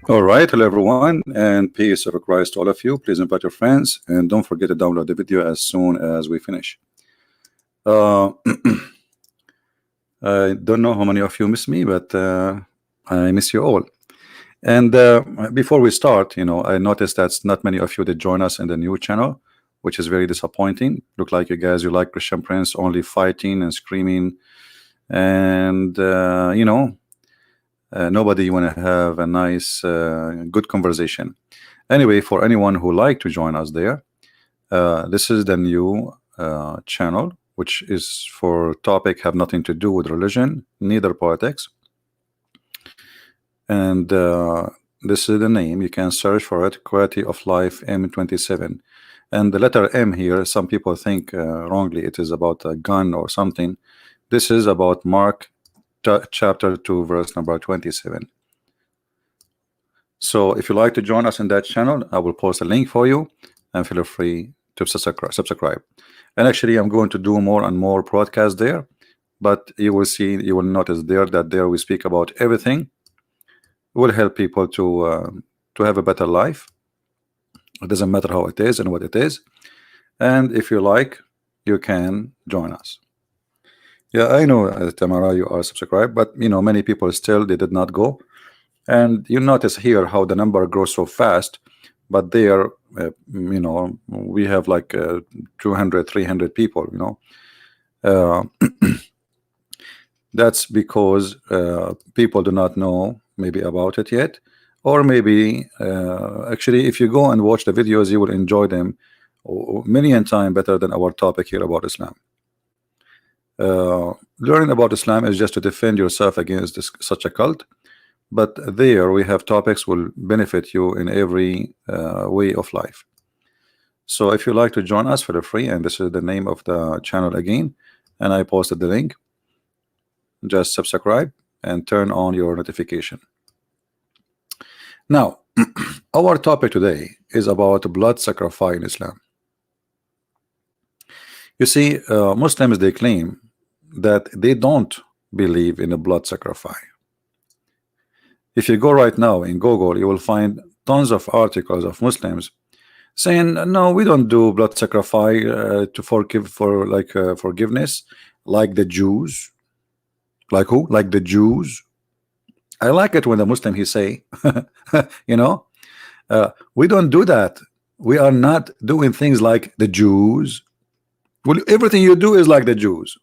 All right, hello everyone, and peace of Christ to all of you. Please invite your friends, and don't forget to download the video as soon as we finish. Uh, I don't know how many of you miss me, but I miss you all. And before we start, I noticed that's not many of you that join us in the new channel, which is very disappointing. Look like you guys, you like Christian Prince only fighting and screaming, and nobody want to have a nice, good conversation. Anyway, for anyone who like to join us there, this is the new channel, which is for topic have nothing to do with religion, neither politics. And this is the name. You can search for it, Quality of Life M27. And the letter M here, some people think wrongly it is about a gun or something. This is about Mark chapter 2, verse number 27. So if you like to join us in that channel, I will post a link for you, and feel free to subscribe. And actually, I'm going to do more and more broadcasts there, but you will see, you will notice that there we speak about everything. It will help people to have a better life. It doesn't matter how it is and what it is. And if you like, you can join us. Yeah, I know, Tamara, you are subscribed, but many people still they did not go. And you notice here how the number grows so fast, but there we have like 200 300 people. That's because people do not know maybe about it yet, or maybe actually if you go and watch the videos you will enjoy them million times better than our topic here about Islam. Learning about Islam is just to defend yourself against such a cult, but there we have topics will benefit you in every way of life. So if you like to join us, feel free, and this is the name of the channel again, and I posted the link. Just subscribe and turn on your notification. Now our topic today is about blood sacrifice in Islam. You see, Muslims, they claim that they don't believe in a blood sacrifice. If you go right now in Google, you will find tons of articles of Muslims saying, no, we don't do blood sacrifice to forgive forgiveness, like the Jews. Like who? Like the Jews. I like it when the Muslim he say, we don't do that. We are not doing things like the Jews. Well, everything you do is like the Jews.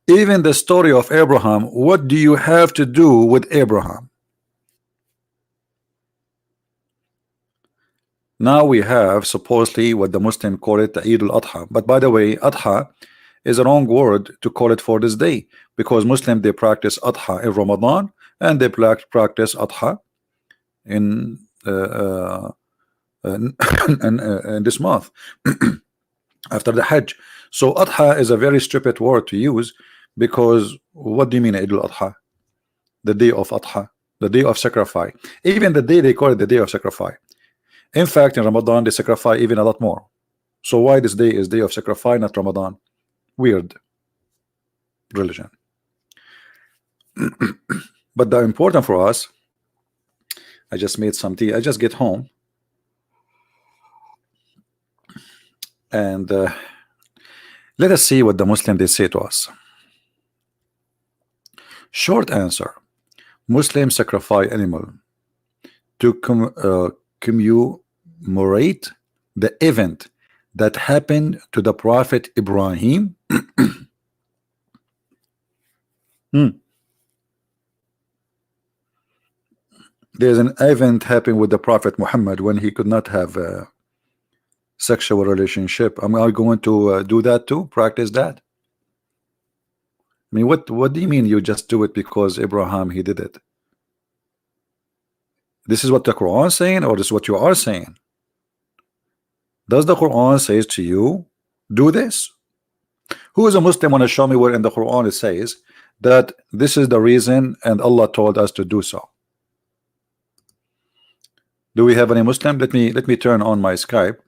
Even the story of Abraham, what do you have to do with Abraham? Now we have supposedly what the Muslim call it the Eid al-Adha. But by the way, Adha is a wrong word to call it for this day, because Muslim they practice Adha in Ramadan, and they practice Adha in this month after the Hajj. So Adha is a very stupid word to use, because what do you mean Eid al-Adha? The day of Adha, the day of sacrifice. Even the day they call it the day of sacrifice. In fact, in Ramadan they sacrifice even a lot more. So why this day is day of sacrifice, not Ramadan? Weird religion. But the important for us, I just made some tea. I just get home, and let us see what the Muslim they say to us. Short answer: Muslims sacrifice animal to commemorate the event that happened to the Prophet Ibrahim. There's an event happened with the Prophet Muhammad when he could not have a sexual relationship. Am I going to do that too? Practice that? I mean, what do you mean you just do it because Abraham he did it? This is what the Quran is saying, or this is what you are saying? Does the Quran says to you, do this? Who is a Muslim want to show me where in the Quran it says that this is the reason and Allah told us to do so? Do we have any Muslim? Let me turn on my Skype.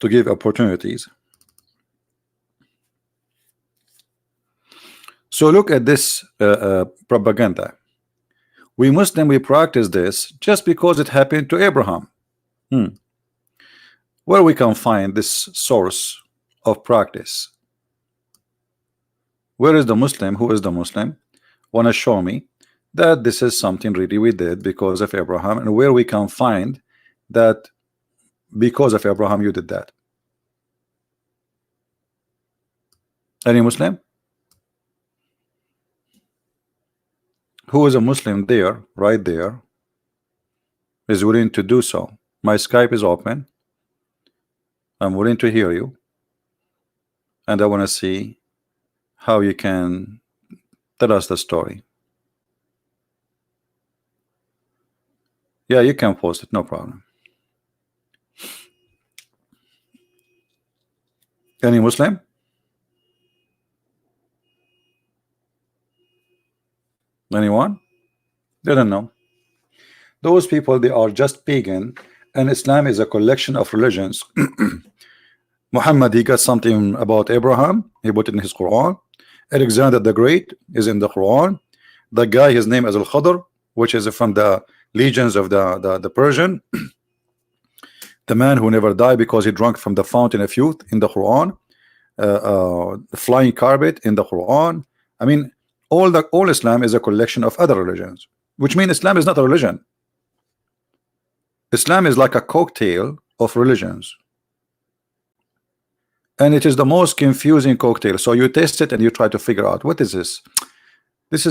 To give opportunities. So look at this propaganda. We Muslim, we practice this just because it happened to Abraham. Where we can find this source of practice? Where is the Muslim? Who is the Muslim? Want to show me that this is something really we did because of Abraham, and where we can find that because of Abraham you did that? Any Muslim? Who is a Muslim there, right there, is willing to do so? My Skype is open. I'm willing to hear you, and I want to see how you can tell us the story. Yeah, you can post it, no problem. Any Muslim? Anyone? They don't know. Those people, they are just pagan, and Islam is a collection of religions. Muhammad, he got something about Abraham, he put it in his Quran. Alexander the Great is in the Quran. The guy, his name is Al-Khadr, which is from the legions of the Persian. The man who never died because he drank from the fountain of youth in the Quran. The flying carpet in the Quran. I mean, all Islam is a collection of other religions, which means Islam is not a religion. Islam is like a cocktail of religions, and it is the most confusing cocktail. So you test it and you try to figure out what is this. This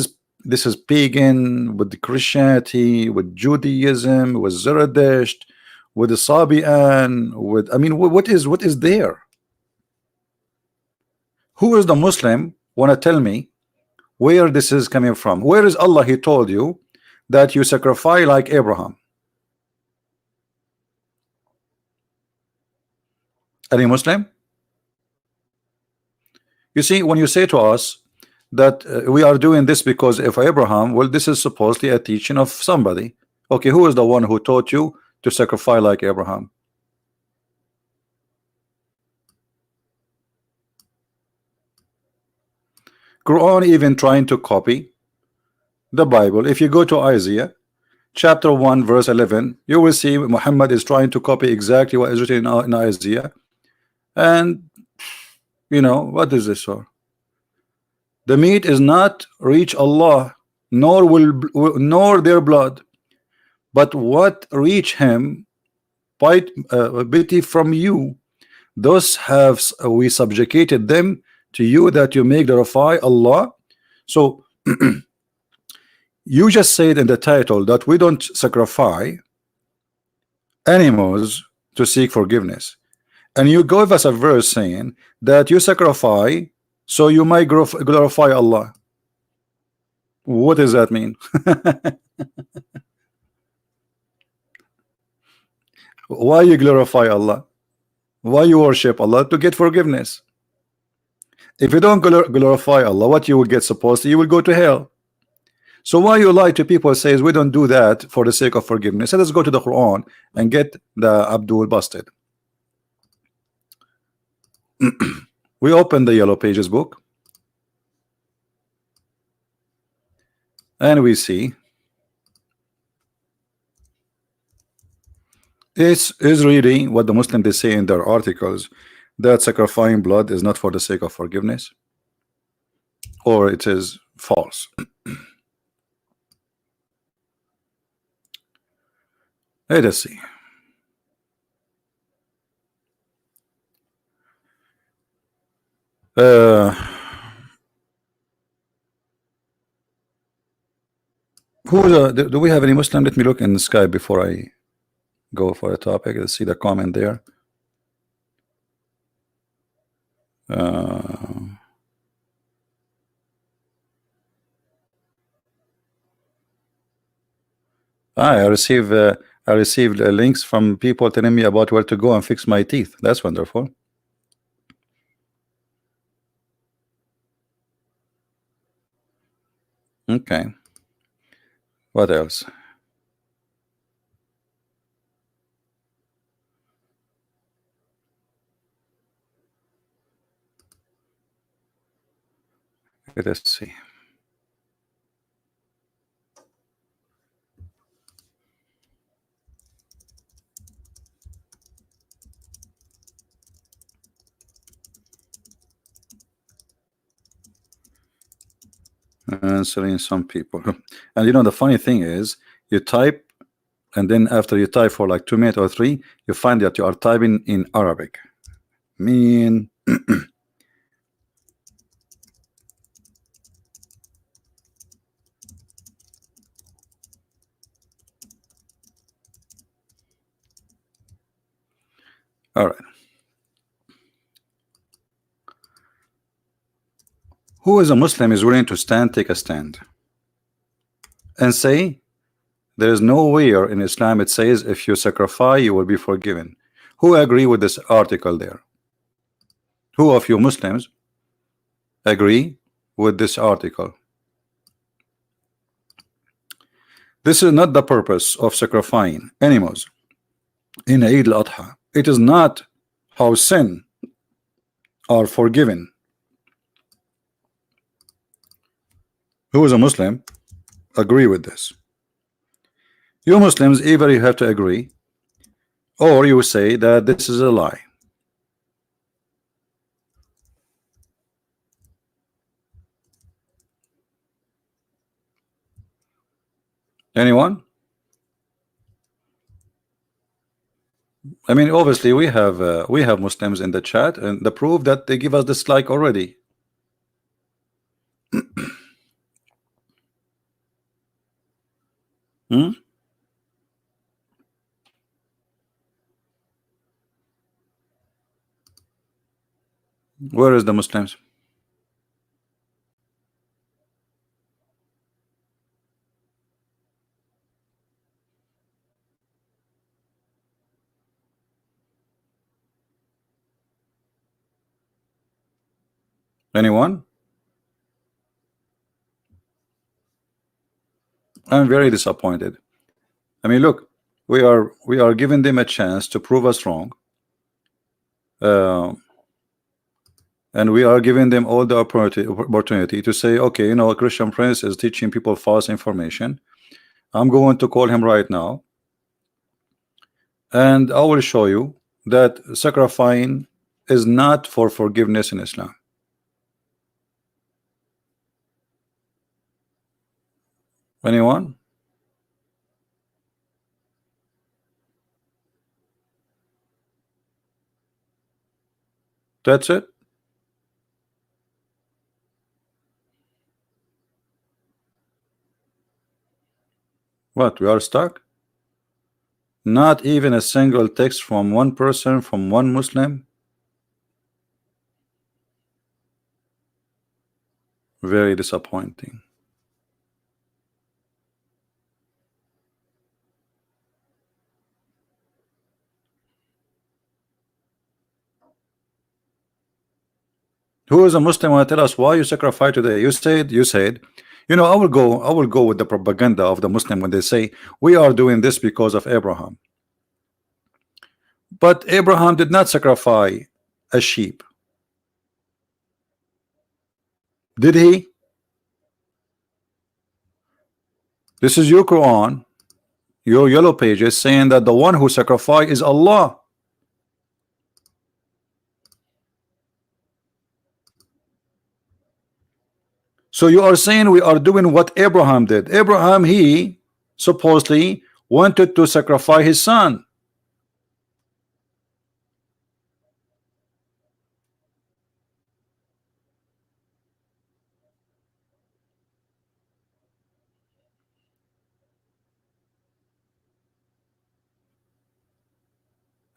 is pagan with Christianity, with Judaism, with Zoroaster, with the Sabian, with, I mean, what is there? Who is the Muslim? Want to tell me where this is coming from? Where is Allah? He told you that you sacrifice like Abraham. Any Muslim? You see, when you say to us that we are doing this because of Abraham, well, this is supposedly a teaching of somebody. Okay, who is the one who taught you to sacrifice like Abraham? Quran even trying to copy the Bible. If you go to Isaiah chapter 1 verse 11, you will see Muhammad is trying to copy exactly what is written in Isaiah. And you know, what is this for? The meat is not reach Allah, nor their blood, but what reach him by pity from you. Thus have we subjugated them to you, that you may glorify Allah. So you just said in the title that we don't sacrifice animals to seek forgiveness, and you gave us a verse saying that you sacrifice so you might glorify Allah. What does that mean? Why you glorify Allah? Why you worship Allah? To get forgiveness. If you don't glorify Allah, what you will get? Supposed to, you will go to hell. So why you lie to people? Says we don't do that for the sake of forgiveness. So let's go to the Quran and get the Abdul busted. We open the Yellow Pages book and we see is really what the Muslims they say in their articles, that sacrificing blood is not for the sake of forgiveness, or it is false. Let us see. Do we have any Muslim? Let me look in the sky before I go for a topic. Let's see the comment there. I received links from people telling me about where to go and fix my teeth. That's wonderful. Okay. What else? Let us see. answering some people. And you know the funny thing is, you type, and then after you type for like 2 minutes or 3, you find that you are typing in Arabic. Mean. All right. Who is a Muslim is willing to take a stand and say there is nowhere in Islam it says if you sacrifice you will be forgiven? Who agree with this article there? Who of you Muslims agree with this article? This is not the purpose of sacrificing animals in Eid al-Adha. It is not how sin are forgiven. Who is a Muslim agree with this? You Muslims, either you have to agree or you say that this is a lie. Anyone? I mean, obviously we have Muslims in the chat, and the proof that they give us dislike already. Hmm? Where is the Muslims? Anyone? I'm very disappointed. I mean, look, we are giving them a chance to prove us wrong, and we are giving them all the opportunity to say, okay, you know, a Christian Prince is teaching people false information. I'm going to call him right now, and I will show you that sacrificing is not for forgiveness in Islam. Anyone? That's it? What, we are stuck? Not even a single text from one person, from one Muslim? Very disappointing. Who is a Muslim want to tell us why you sacrifice today? You said, you know, I will go with the propaganda of the Muslim when they say we are doing this because of Abraham. But Abraham did not sacrifice a sheep. Did he? This is your Quran, your yellow pages, saying that the one who sacrificed is Allah. So you are saying we are doing what Abraham did. Abraham, he supposedly wanted to sacrifice his son.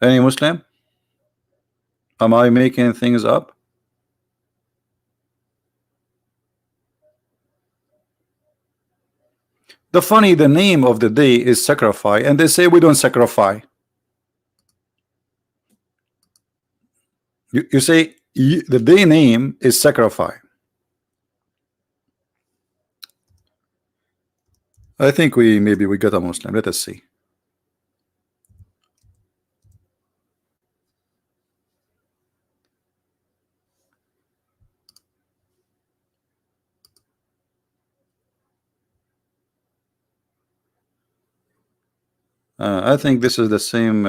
Any Muslim? Am I making things up? The name of the day is sacrifice, and they say we don't sacrifice. You say the day name is sacrifice. I think maybe we got a Muslim. Let us see. I think this is the same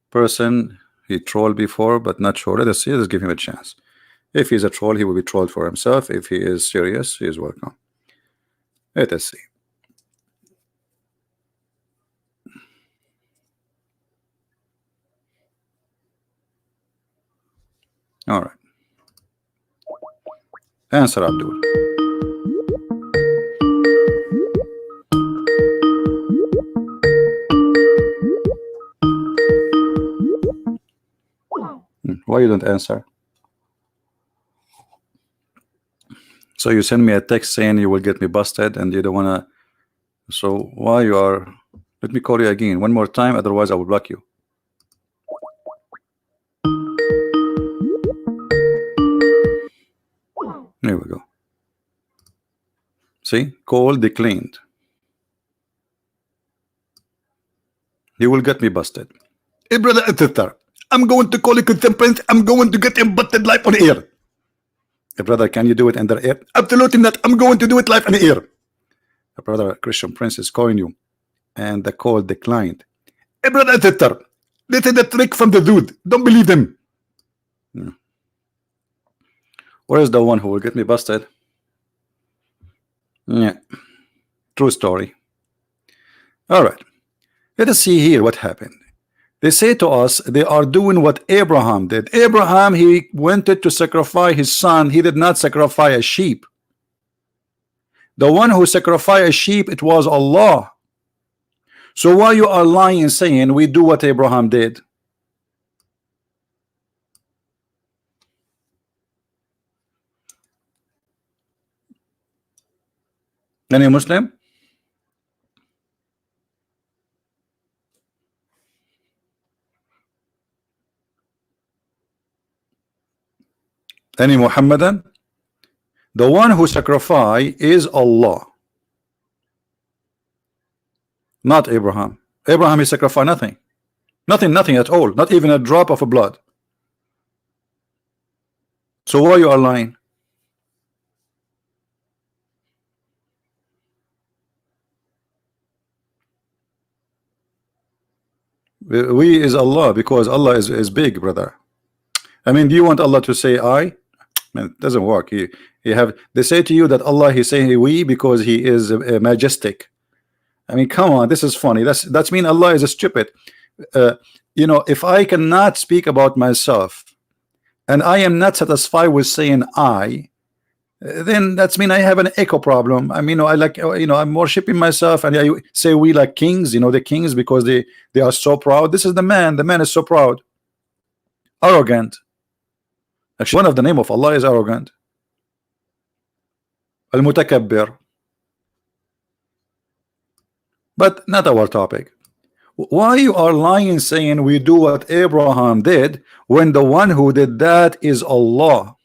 person he trolled before, but not sure. Let us see. Let's give him a chance. If he's a troll, he will be trolled for himself. If he is serious, he is welcome. Let us see. All right. Answer, Abdul. Why you don't answer? So you send me a text saying you will get me busted and you don't wanna. So why you are? Let me call you again one more time, otherwise I will block you. There we go. See, call declined. You will get me busted. Hey brother editor, I'm going to call you contemporary. I'm going to get him busted live on air. Hey brother, can you do it under air? Absolutely not. I'm going to do it live on air. Hey brother, Christian Prince is calling you, and the call declined. Hey brother editor, this is the trick from the dude. Don't believe him. Where is the one who will get me busted? Yeah, true story. All right, let us see here what happened. They say to us they are doing what Abraham did. Abraham, he wanted to sacrifice his son. He did not sacrifice a sheep. The one who sacrificed a sheep, it was Allah. So why you are lying saying we do what Abraham did? Any Muslim? Any Muhammadan? The one who sacrifice is Allah, not Abraham. Abraham, he sacrificed nothing. Nothing at all. Not even a drop of blood. So why you are lying? We is Allah, because Allah is big, brother. I mean, do you want Allah to say I? Man, it doesn't work. They say to you that Allah, he say we because he is majestic. I mean, come on, this is funny. That's mean Allah is a stupid. You know, if I cannot speak about myself and I am not satisfied with saying I, then that's mean I have an echo problem. I mean, I like, I'm worshiping myself, and I say we like kings, the kings, because they are so proud. This is the man is so proud, arrogant. Actually, one of the name of Allah is arrogant, al-mutakabbir. But not our topic. Why you are lying saying we do what Abraham did when the one who did that is Allah?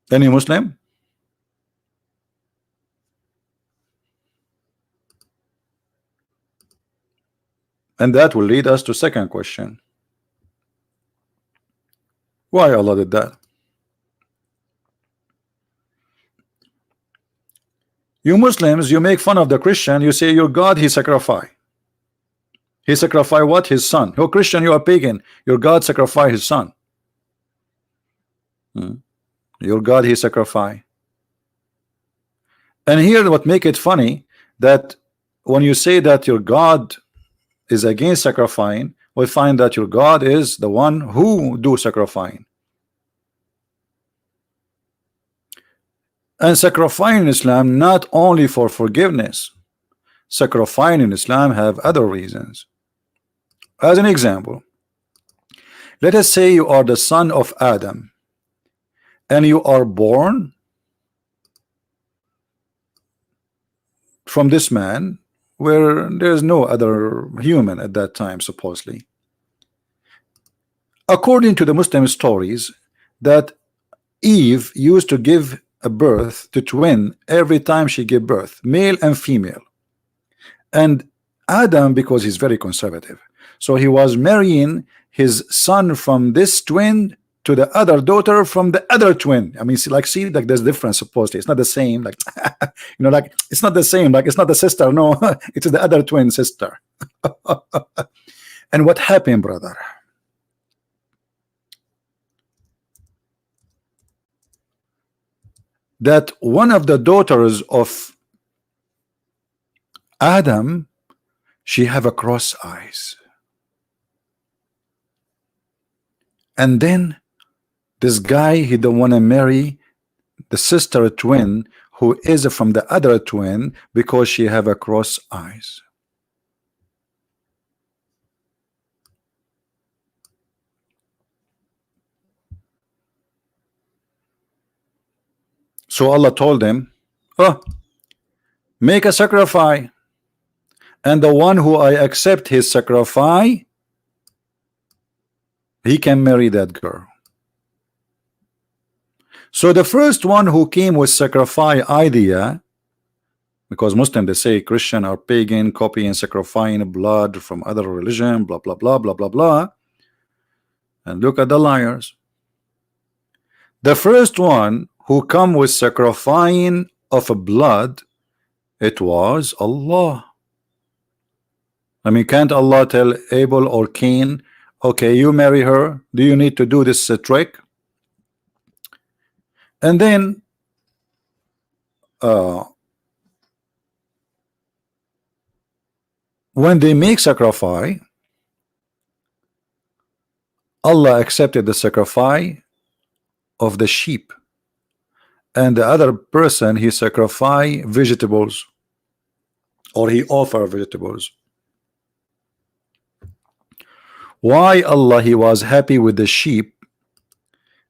Any Muslim? And that will lead us to second question. Why Allah did that? You Muslims, you make fun of the Christian. You say your God, he sacrificed. He sacrificed what? His son. You're Christian, you are pagan. Your God sacrificed his son. Your God, he sacrificed. And here what make it funny, that when you say that your God is against sacrificing, we find that your God is the one who do sacrificing. And sacrificing in Islam not only for forgiveness. Sacrificing in Islam have other reasons. As an example, let us say you are the son of Adam, and you are born from this man where there is no other human at that time, supposedly. According to the Muslim stories, that Eve used to give a birth to twin every time she gave birth, male and female. And Adam, because he's very conservative, so he was marrying his son from this twin to the other daughter from the other twin. I mean, see, like there's difference, supposedly. It's not the same, like like it's not the same, like it's not the sister, no, it's the other twin sister. And what happened, brother? that one of the daughters of Adam, she have a cross eyes, and then this guy, he don't want to marry the sister twin who is from the other twin because she have a cross eyes. So Allah told him, oh, make a sacrifice, and the one who I accept his sacrifice, he can marry that girl. So the first one who came with sacrifice idea, because Muslim they say Christian or pagan, copying, sacrificing blood from other religion, blah blah blah blah blah blah. And look at the liars. The first one who come with sacrificing of a blood, it was Allah. I mean, can't Allah tell Abel or Cain, okay, you marry her, do you need to do this trick? And then when they make sacrifice, Allah accepted the sacrifice of the sheep, and the other person he sacrificed vegetables, or he offer vegetables. Why Allah he was happy with the sheep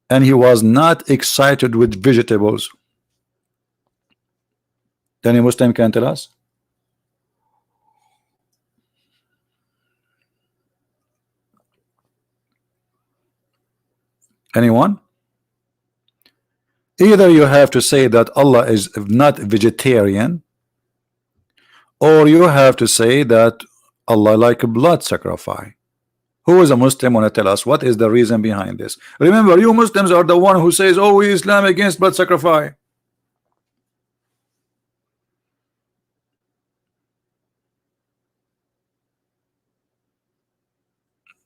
and he was not excited with vegetables? Any Muslim can tell us? Anyone? Either you have to say that Allah is not vegetarian, or you have to say that Allah like a blood sacrifice. Who is a Muslim want to tell us what is the reason behind this? Remember, you Muslims are the one who says, oh, Islam against blood sacrifice.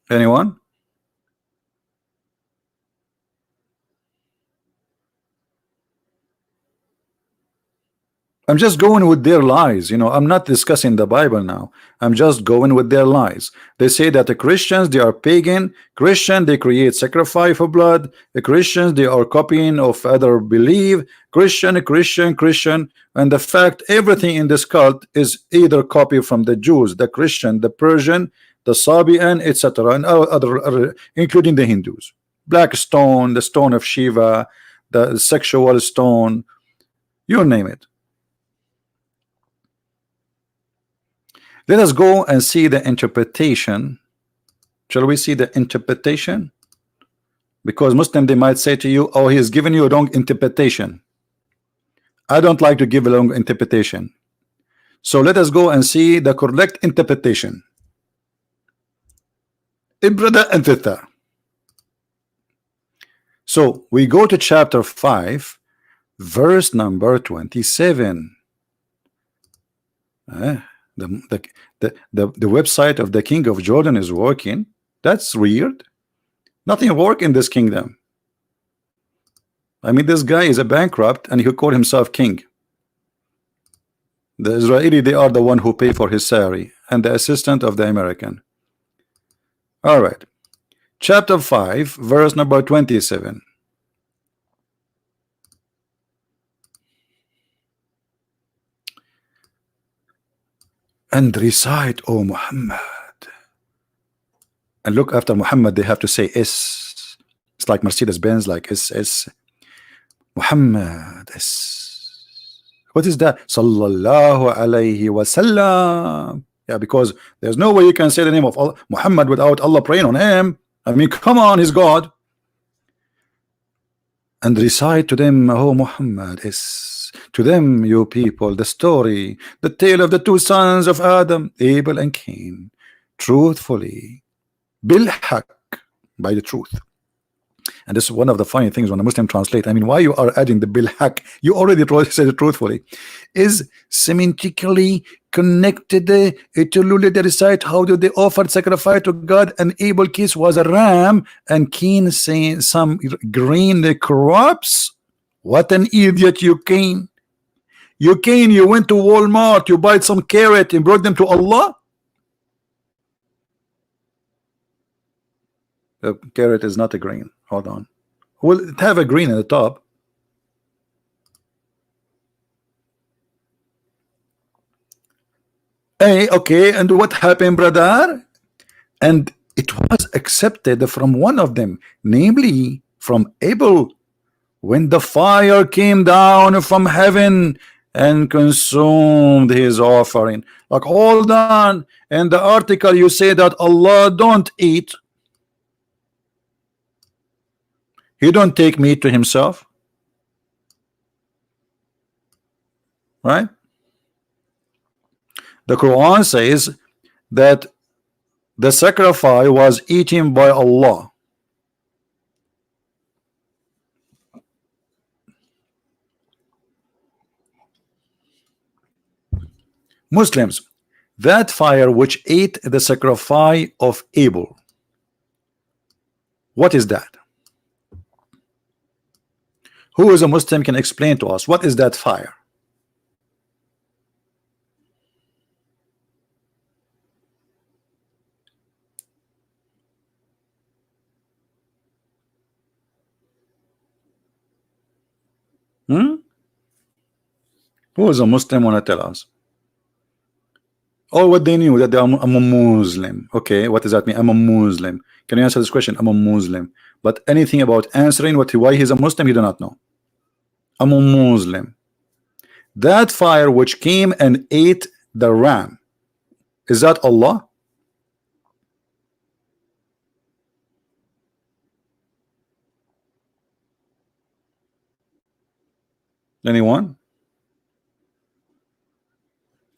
Anyone? I'm just going with their lies, you know. I'm not discussing the Bible now. I'm just going with their lies. They say that the Christians, they are pagan. Christian, they create sacrifice for blood. The Christians, they are copying of other belief. Christian, and the fact everything in this cult is either copy from the Jews, the Christian, the Persian, the Sabian, etc., and other, including the Hindus. Black stone, the stone of Shiva, the sexual stone, you name it. Let us go and see the interpretation. Shall we see the interpretation? Because Muslim they might say to you, oh, he has given you a wrong interpretation. I don't like to give a wrong interpretation. So let us go and see the correct interpretation. Ibrada and Thitha. So we go to chapter 5, verse number 27. The website of the king of Jordan is working. That's weird. Nothing work in this kingdom. I mean, this guy is a bankrupt and he called himself king. The Israeli, they are the one who pay for his salary, and the assistant of the American. All right, chapter 5, verse number 27. And recite, O Muhammad. And look, after Muhammad they have to say S. It's like Mercedes-Benz, like S. Muhammad S. What is that? Sallallahu alayhi wa sallam. Yeah, because there's no way you can say the name of Allah, Muhammad, without Allah praying on him. I mean, come on, he's God. And recite to them, O Muhammad S. To them, you people, the story, the tale of the two sons of Adam, Abel and Cain, truthfully, bil haq, by the truth. And this is one of the funny things when a Muslim translate. I mean, why you are adding the bil haq? You already said it truthfully. Is semantically connected to they recite how do they offer sacrifice to God, and Abel case was a ram, and Cain saying some green crops. What an idiot you Cain. You Cain, you went to Walmart, you bought some carrot and brought them to Allah. The carrot is not a green. Hold on. Will it have a green at the top? Hey, okay, and what happened, brother? And it was accepted from one of them, namely from Abel, when the fire came down from heaven and consumed his offering. Like, hold on. In the article you say that Allah don't eat. He don't take meat to himself, right? The Quran says that the sacrifice was eaten by Allah. Muslims, that fire which ate the sacrifice of Abel, what is that? Who is a Muslim can explain to us what is that fire? Who is a Muslim want to tell us? Oh, what they knew that I'm a Muslim. Okay, what does that mean? I'm a Muslim. Can you answer this question? I'm a Muslim. But anything about answering why he's a Muslim, he do not know. I'm a Muslim. That fire which came and ate the ram, is that Allah? Anyone?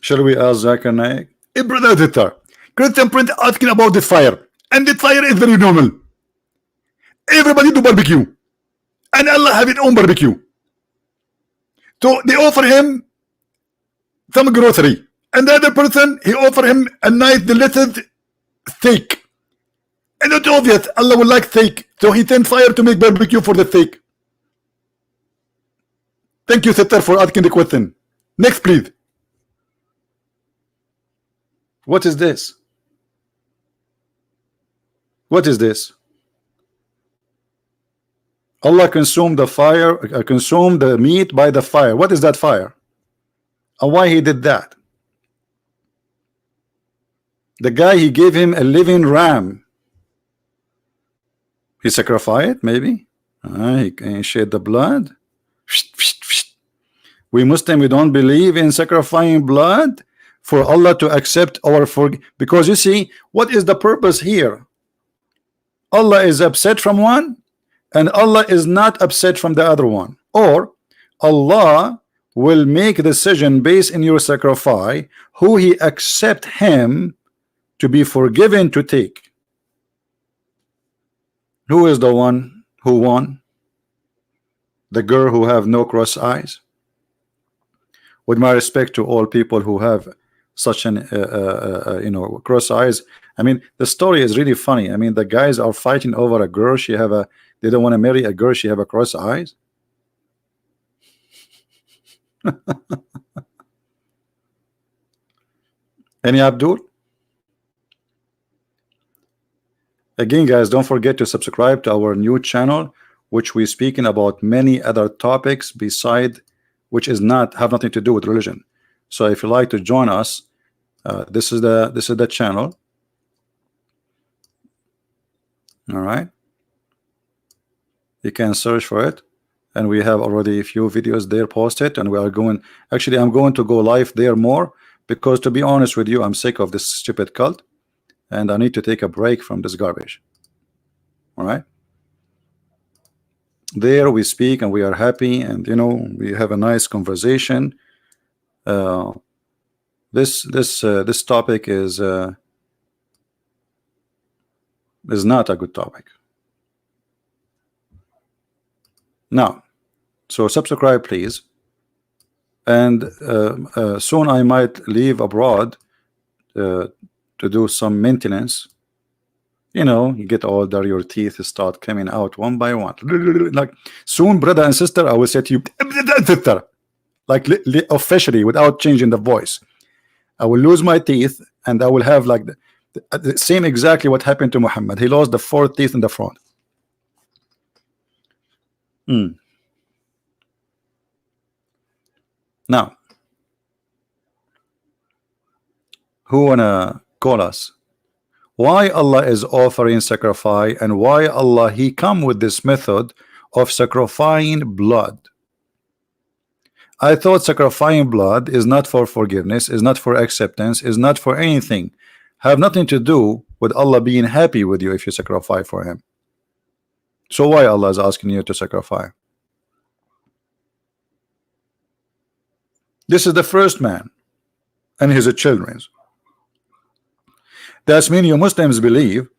Shall we ask Zakir Naik? Hey, brother editor, Christian print asking about the fire, and the fire is very normal. Everybody do barbecue, and Allah have his own barbecue. So they offer him some grocery, and the other person he offer him a nice delicious steak. And it's obvious Allah would like steak, so he sent fire to make barbecue for the steak. Thank you, sister, for asking the question. Next, please. What is this? What is this? Allah consumed the fire, consumed the meat by the fire. What is that fire? And why he did that? The guy, he gave him a living ram. He sacrificed it, maybe. He shed the blood. We Muslim, we don't believe in sacrificing blood for Allah to accept our because you see, what is the purpose here? Allah is upset from one, and Allah is not upset from the other one. Or Allah will make a decision based in your sacrifice, who he accept him to be forgiven to take. Who is the one who won? The girl who have no cross eyes? With my respect to all people who have such an cross eyes. I mean, the story is really funny. I mean, the guys are fighting over a girl. They don't want to marry a girl. She have a cross eyes. Any Abdul? Again, guys, don't forget to subscribe to our new channel, which we're speaking about many other topics beside, which have nothing to do with religion. So if you like to join us, this is the channel. All right, you can search for it, and we have already a few videos there posted, and we are going, actually I'm going to go live there more, because to be honest with you, I'm sick of this stupid cult, and I need to take a break from this garbage. All right, there we speak and we are happy, and we have a nice conversation. This topic is not a good topic. Now, so subscribe please, and soon I might leave abroad to do some maintenance You know, you get older, your teeth start coming out one by one. Like soon, brother and sister, I will say to you, like officially, without changing the voice. I will lose my teeth, and I will have like the same exactly what happened to Muhammad. He lost the 4 teeth in the front. Now, who wanna call us? Why Allah is offering sacrifice, and why Allah He come with this method of sacrificing blood? I thought sacrificing blood is not for forgiveness, is not for acceptance, is not for anything. Have nothing to do with Allah being happy with you if you sacrifice for Him. So why Allah is asking you to sacrifice? This is the first man and his children. That's mean you Muslims believe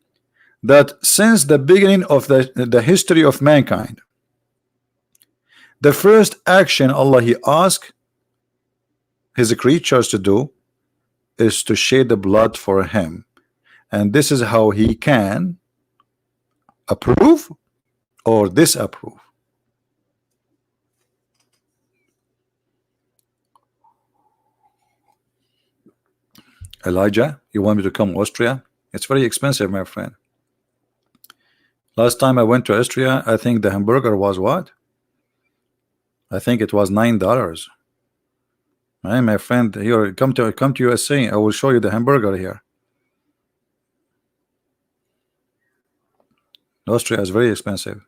that since the beginning of the history of mankind, the first action Allah He asked His creatures to do is to shed the blood for Him, and this is how He can approve or disapprove. Elijah, you want me to come to Austria? It's very expensive, my friend. Last time I went to Austria, I think the hamburger was what? I think it was $9. Hey, my friend, here, come to USA. I will show you the hamburger here. Austria is very expensive.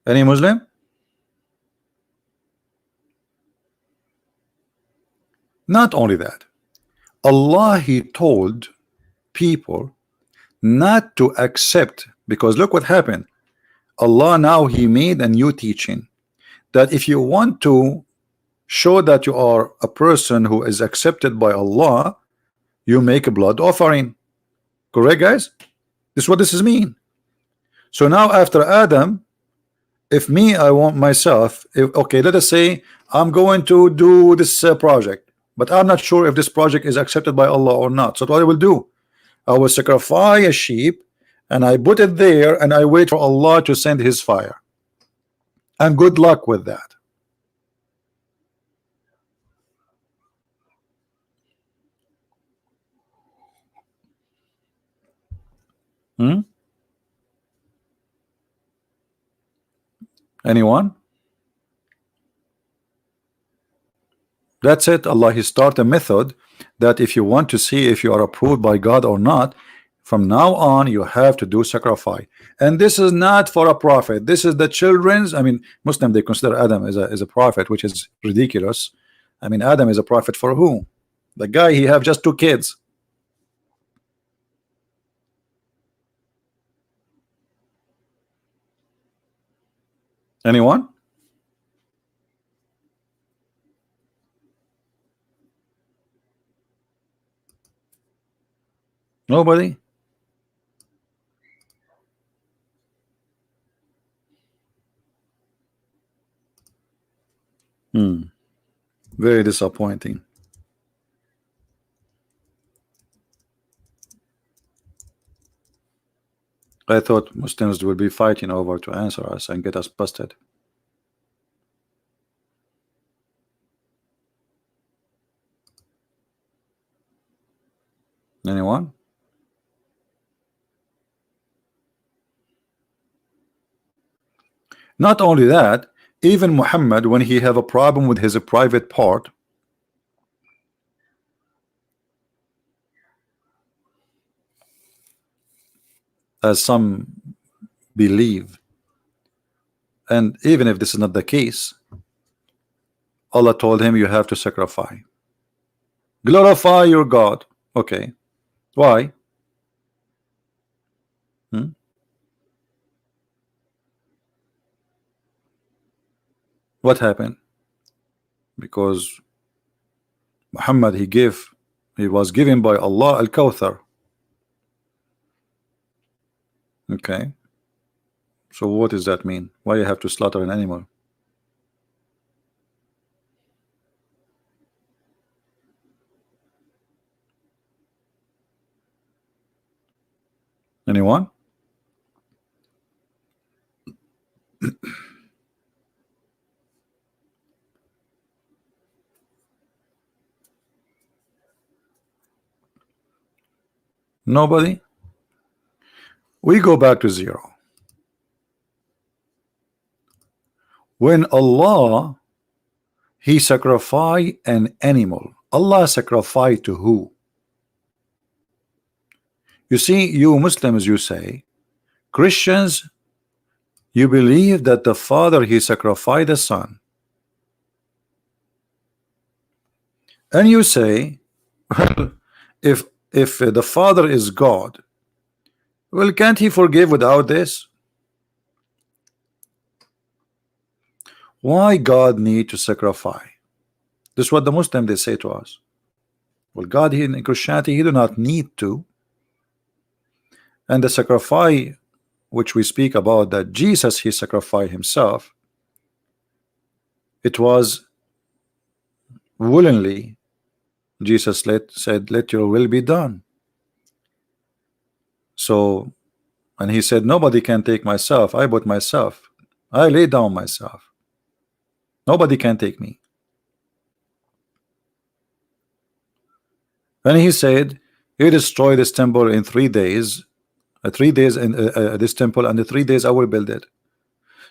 Any Muslim? Not only that, Allah He told people not to accept, because look what happened. Allah now He made a new teaching that if you want to show that you are a person who is accepted by Allah, you make a blood offering. Correct, guys? This is what this is mean. So now after Adam, if me, I want myself, okay, let us say I'm going to do this project, but I'm not sure if this project is accepted by Allah or not. So what I will do, I will sacrifice a sheep and I put it there and I wait for Allah to send His fire. And good luck with that. Anyone? That's it. Allah He start a method that if you want to see if you are approved by God or not, from now on you have to do sacrifice. And this is not for a prophet. This is the children's. I mean, Muslim, they consider Adam as a prophet, which is ridiculous. I mean, Adam is a prophet for who? The guy, he have just 2 kids. Anyone? Nobody? Very disappointing. I thought Muslims would be fighting over to answer us and get us busted. Anyone? Not only that, even Muhammad, when he have a problem with his private part, as some believe, and even if this is not the case, Allah told him you have to sacrifice. Glorify your God. Okay. Why? What happened? Because Muhammad, he was given by Allah Al-Kawthar. Okay. So what does that mean? Why you have to slaughter an animal? Anyone? Nobody? We go back to zero. When Allah, He sacrificed an animal, Allah sacrificed to who? You see, you Muslims, you say, Christians, you believe that the Father, He sacrificed the Son. And you say, well, if the Father is God, well, can't He forgive without this? Why God need to sacrifice? This is what the Muslim they say to us. Well, God in Christianity, He do not need to. And the sacrifice which we speak about, that Jesus, He sacrificed Himself, it was willingly. Jesus said, let your will be done. So, and He said, nobody can take myself. I bought myself. I lay down myself. Nobody can take me. And He said, He destroyed this temple in 3 days. 3 days in this temple, and in 3 days I will build it.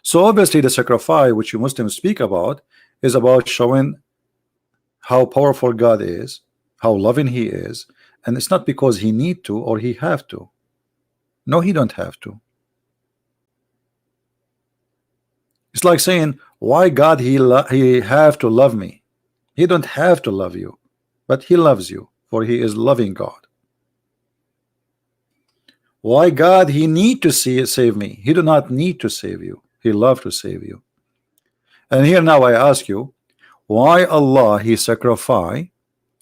So obviously the sacrifice which you Muslims speak about is about showing how powerful God is, how loving He is, and it's not because He need to or He have to. No, He don't have to. It's like saying, why God He have to love me? He don't have to love you, but He loves you, for He is loving God. Why God He need to save me? He do not need to save you. He love to save you. And here now I ask you, why Allah He sacrificed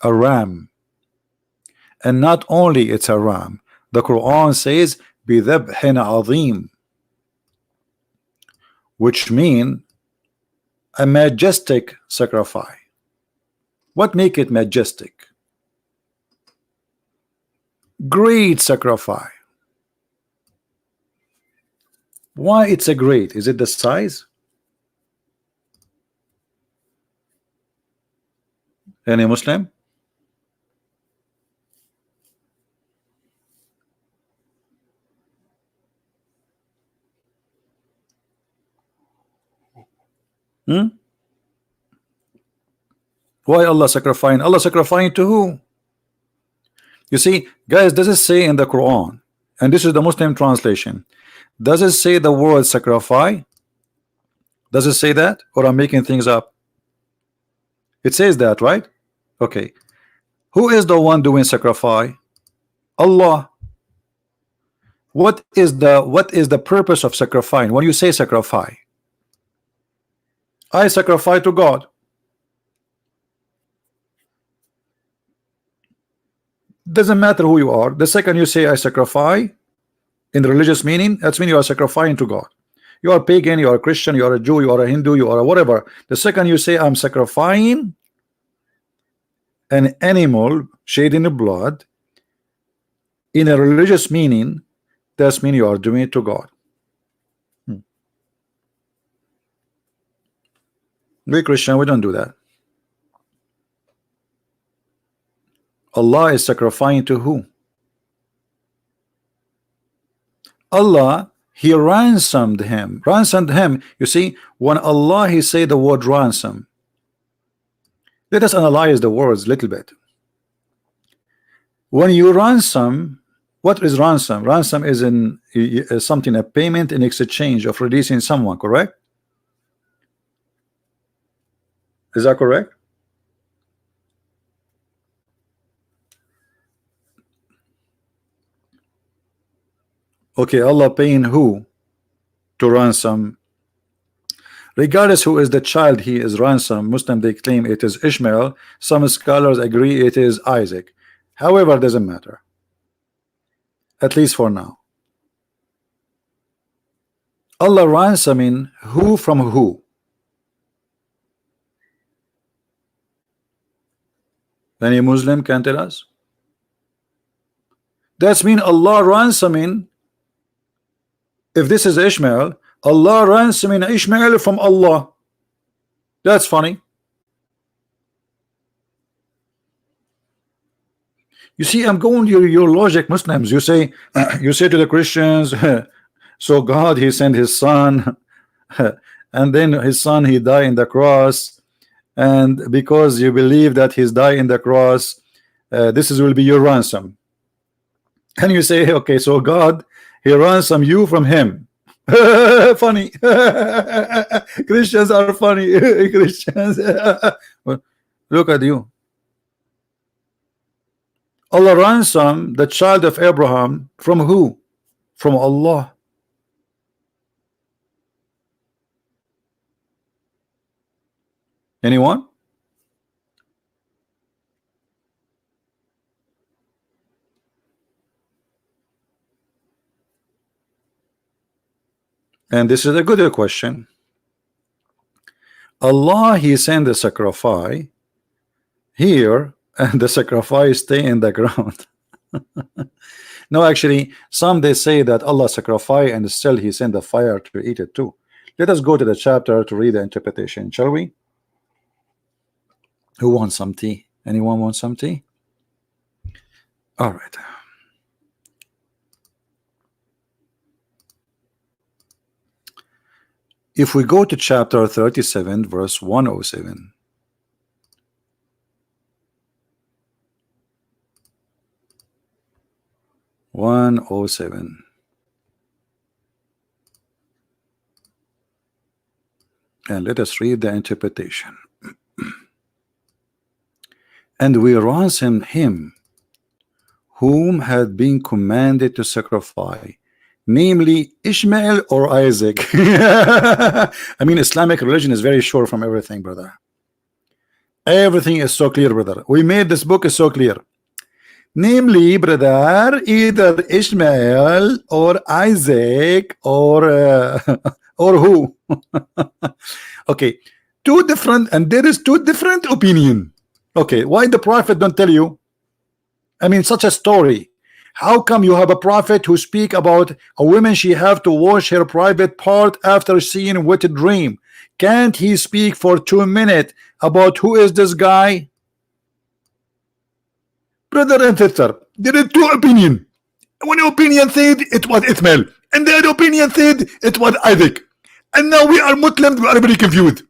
a ram? And not only it's a ram, the Quran says بِذَبْحٍ عَظِيمٍ, which mean a majestic sacrifice. What make it majestic? Great sacrifice. Why it's a great? Is it the size? Any Muslim? Why Allah sacrificing? Allah sacrificing to who? You see, guys, does it say in the Quran, and this is the Muslim translation, does it say the word sacrifice? Does it say that, or I'm making things up? It says that, right? Okay. Who is the one doing sacrifice? Allah. What is the purpose of sacrificing? When you say sacrifice, I sacrifice to God. Doesn't matter who you are. The second you say I sacrifice in the religious meaning, that's mean you are sacrificing to God. You are pagan, you are a Christian, you are a Jew, you are a Hindu, you are a whatever. The second you say I'm sacrificing an animal shedding the blood in a religious meaning, that's mean you are doing it to God. We Christian, we don't do that. Allah is sacrificing to who? Allah, He ransomed him. Ransomed him. You see, when Allah He say the word ransom, let us analyze the words a little bit. When you ransom, what is ransom? Ransom is something, a payment in exchange of releasing someone, correct? Is that correct? Okay, Allah paying who to ransom? Regardless who is the child He is ransom. Muslim they claim it is Ishmael. Some scholars agree it is Isaac. However, doesn't matter, at least for now. Allah ransoming who from who? Any Muslim can tell us? That's mean Allah ransoming If this is Ishmael, Allah ransoming Ishmael from Allah. That's funny. You see, I'm going to your logic, Muslims. You say you say to the Christians, so God, he sent his son, and then his son, he died in the cross, and because you believe that he's died in the cross, this will be your ransom. And you say, okay, so God, he ransom you from him. Funny. Christians are funny. Christians. Well, look at you. Allah ransom the child of Abraham from who? From Allah. Anyone? And this is a good question. Allah, he sent the sacrifice here, and the sacrifice stay in the ground. No, actually, some they say that Allah sacrifice and still he sent the fire to eat it too. Let us go to the chapter to read the interpretation, shall we? Who wants some tea? Anyone want some tea? All right. If we go to chapter 37, verse 107. And let us read the interpretation. And we ransom him whom had been commanded to sacrifice, namely Ishmael or Isaac. I mean, Islamic religion is very sure from everything, brother. Everything is so clear, brother. We made this book is so clear. Namely, brother, either Ishmael or Isaac or or who? Okay, two different, and there is two different opinion. Okay, why the prophet don't tell you? I mean, such a story. How come you have a prophet who speak about a woman she have to wash her private part after seeing what a dream? Can't he speak for 2 minutes about who is this guy? Brother and sister, there is two opinion. One opinion said it was Ishmael, and the other opinion said it was Isaac. And now we are Muslims, we are very confused.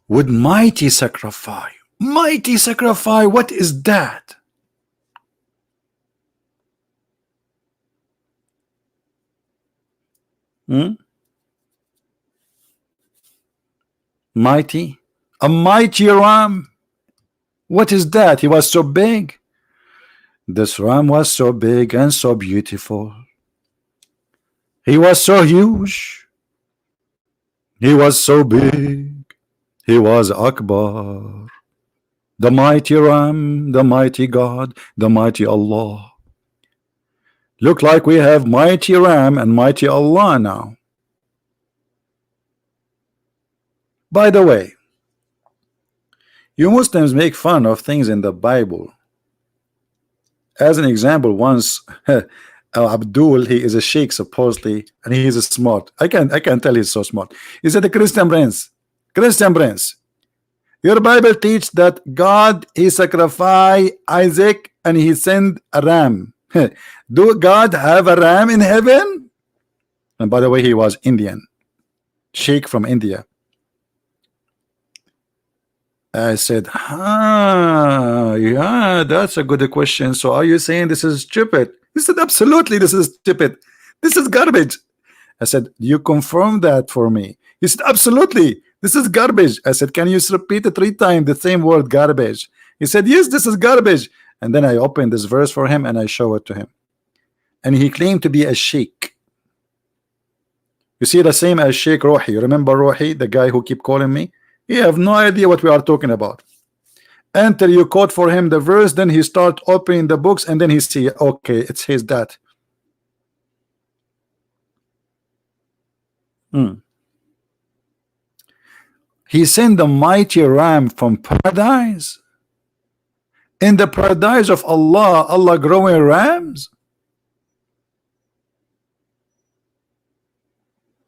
With mighty sacrifice. Mighty sacrifice, what is that? Mighty? A mighty ram? What is that? He was so big. This ram was so big and so beautiful. He was so huge. He was so big. He was Akbar. The mighty ram, the mighty God, the mighty Allah. Look like we have mighty ram and mighty Allah now. By the way, you Muslims make fun of things in the Bible. As an example, once Abdul, he is a sheikh supposedly, and he is smart. I can tell he's so smart. He said, the Christian prince, your Bible teach that God he sacrificed Isaac and he sent a ram. Do God have a ram in heaven? And by the way, he was Indian, sheikh from India. I said, yeah, that's a good question. So are you saying this is stupid? He said, absolutely, this is stupid. This is garbage. I said, you confirm that for me? He said, absolutely, this is garbage. I said, can you repeat it 3 times the same word, garbage? He said, yes, this is garbage. And then I opened this verse for him and I show it to him. And he claimed to be a sheikh. You see, the same as Sheikh Rohi. You remember Rohi, the guy who keep calling me? He have no idea what we are talking about. Until you quote for him the verse, then he start opening the books, and then he see, okay, it says that. He sent the mighty ram from paradise. In the paradise of Allah, Allah growing rams?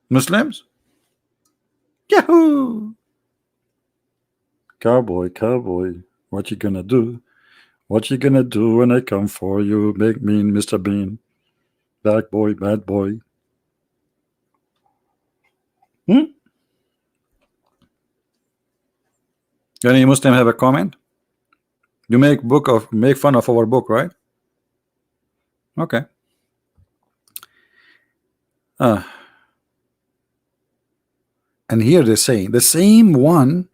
Muslims? Yahoo! Cowboy, cowboy, what you gonna do? What you gonna do when I come for you? Big mean Mr. Bean. Bad boy, bad boy. Any Muslim have a comment? You make fun of our book, right? Okay. And here they say the same one.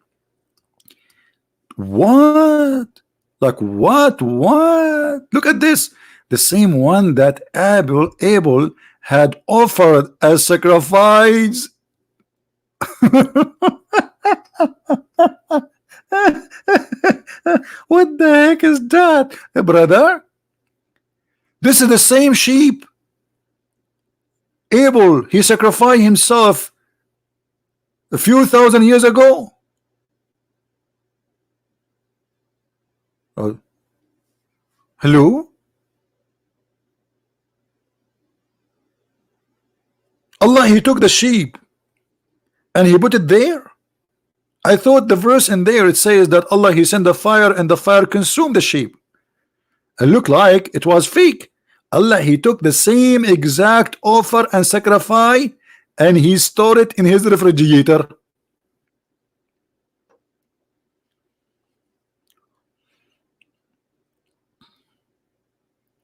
What? Like what? What? Look at this. The same one that Abel had offered as sacrifice. What the heck is that, brother? This is the same sheep. Abel, he sacrificed himself a few thousand years ago. Hello? Allah, he took the sheep and he put it there. I thought the verse in there it says that Allah, he sent the fire and the fire consumed the sheep. It looked like it was fake. Allah, he took the same exact offer and sacrifice and he stored it in his refrigerator.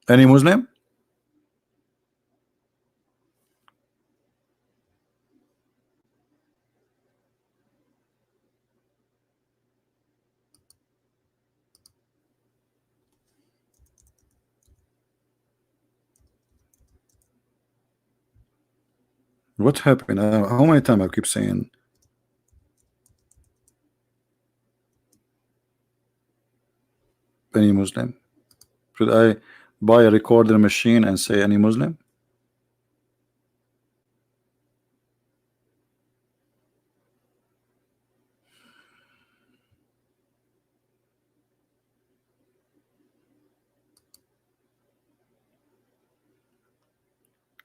Any Muslim? What happened? How many times I keep saying? Any Muslim? Should I buy a recorder machine and say any Muslim?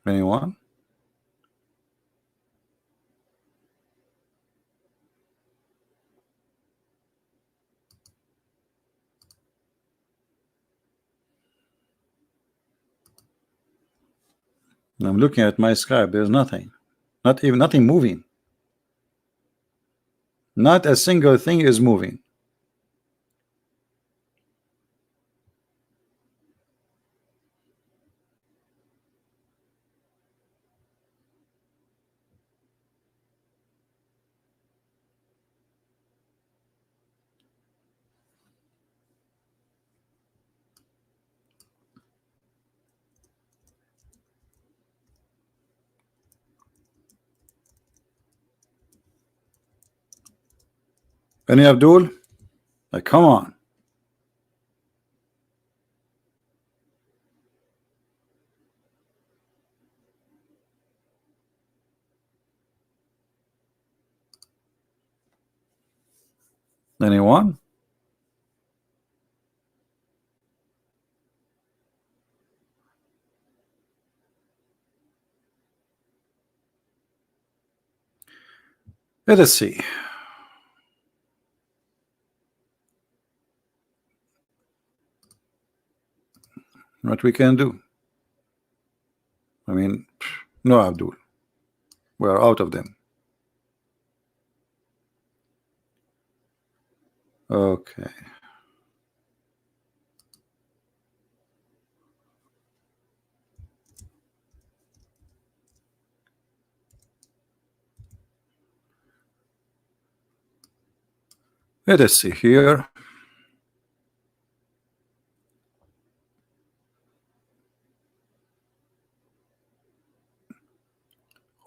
Anyone? I'm looking at my Skype. There's nothing. Nothing moving. Not a single thing is moving. Any Abdul? Like, come on. Anyone? Let us see what we can do. I mean, no, Abdul. We are out of them. Okay. Let us see here.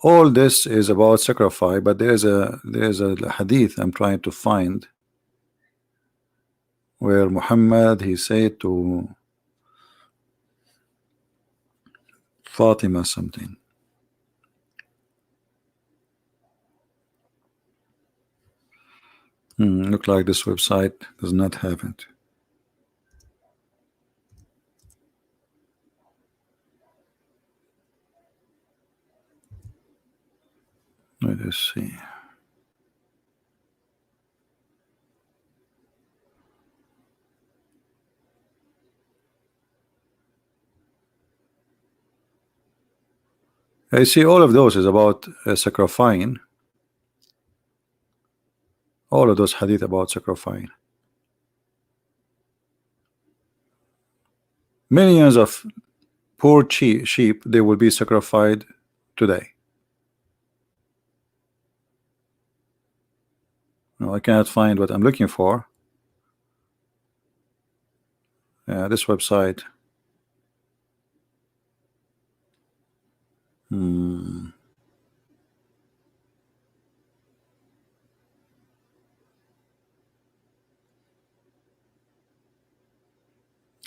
All this is about sacrifice, but there's a hadith I'm trying to find where Muhammad he said to Fatima something. Look like this website does not have it. Let us see. I see all of those is about sacrificing. All of those hadith about sacrificing. Millions of poor sheep, they will be sacrificed today. No, I cannot find what I'm looking for. This website.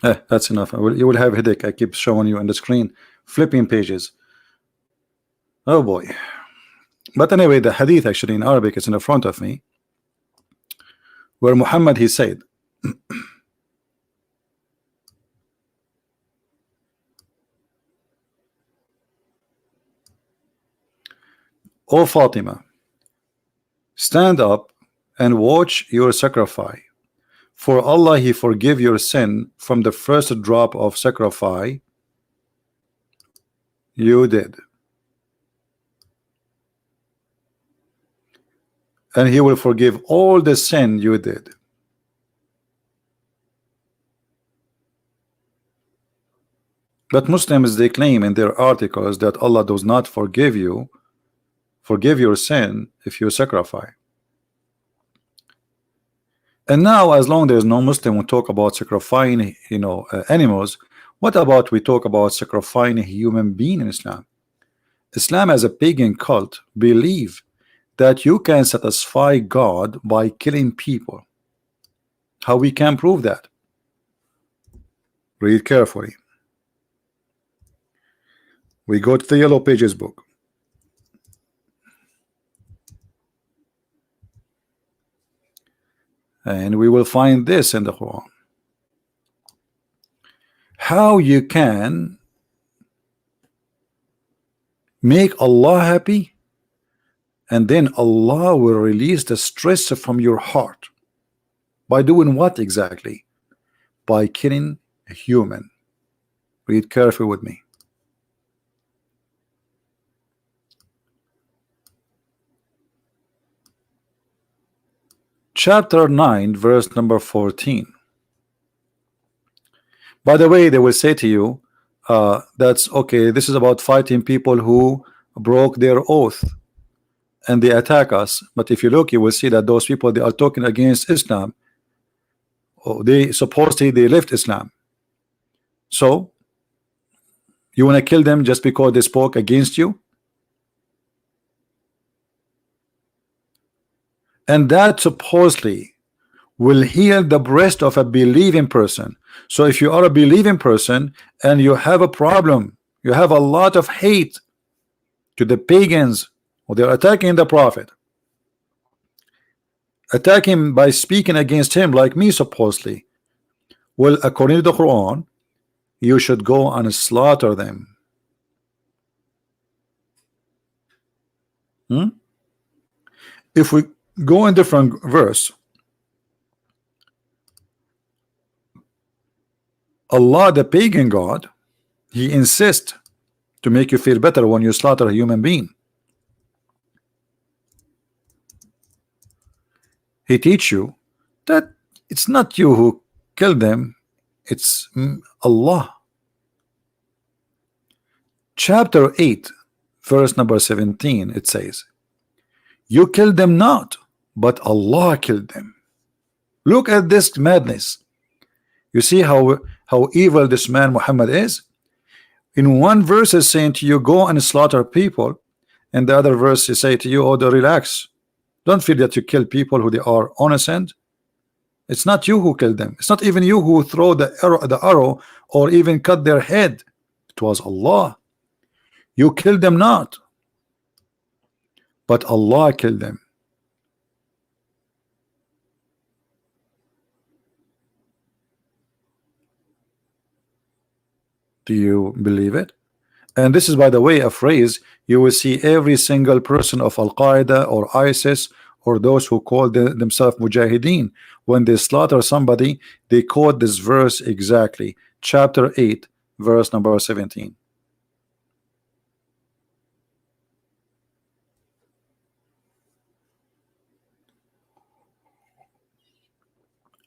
That's enough. You will have headache. I keep showing you on the screen, flipping pages. Oh boy. But anyway, the hadith actually in Arabic is in the front of me, where Muhammad he said, "O Fatima, stand up and watch your sacrifice. For Allah he forgive your sin from the first drop of sacrifice you did, and he will forgive all the sin you did." But Muslims, they claim in their articles that Allah does not forgive your sin if you sacrifice. And now, as long there's no Muslim who talk about sacrificing, animals, what about we talk about sacrificing a human being in Islam? Islam as a pagan cult believe that you can satisfy God by killing people. How we can prove that? Read carefully. We go to the Yellow Pages book. And we will find this in the Quran. How you can make Allah happy, and then Allah will release the stress from your heart. By doing what exactly? By killing a human. Read carefully with me. Chapter 9, verse number 14. By the way, they will say to you, that's okay, this is about fighting people who broke their oath and they attack us. But if you look, you will see that those people, they are talking against Islam. They supposedly they left Islam. So you want to kill them just because they spoke against you? And that supposedly will heal the breast of a believing person. So if you are a believing person and you have a problem, you have a lot of hate to the pagans, or they're attacking the prophet, attacking by speaking against him like me supposedly, well, according to the Quran, you should go and slaughter them. If we go in different verse, Allah, the pagan god, he insists to make you feel better when you slaughter a human being. He teach you that it's not you who killed them, it's Allah. Chapter 8, verse number 17, it says, "You killed them not, but Allah killed them." Look at this madness. You see how evil this man Muhammad is? In one verse is saying to you, go and slaughter people, and the other verse is say to you, oh, relax, don't feel that you kill people who they are innocent. It's not you who killed them. It's not even you who throw the arrow or even cut their head. It was Allah. You killed them not, but Allah killed them. Do you believe it? And this is, by the way, a phrase you will see every single person of Al-Qaeda or ISIS or those who call themselves Mujahideen. When they slaughter somebody, they quote this verse exactly. Chapter 8, verse number 17.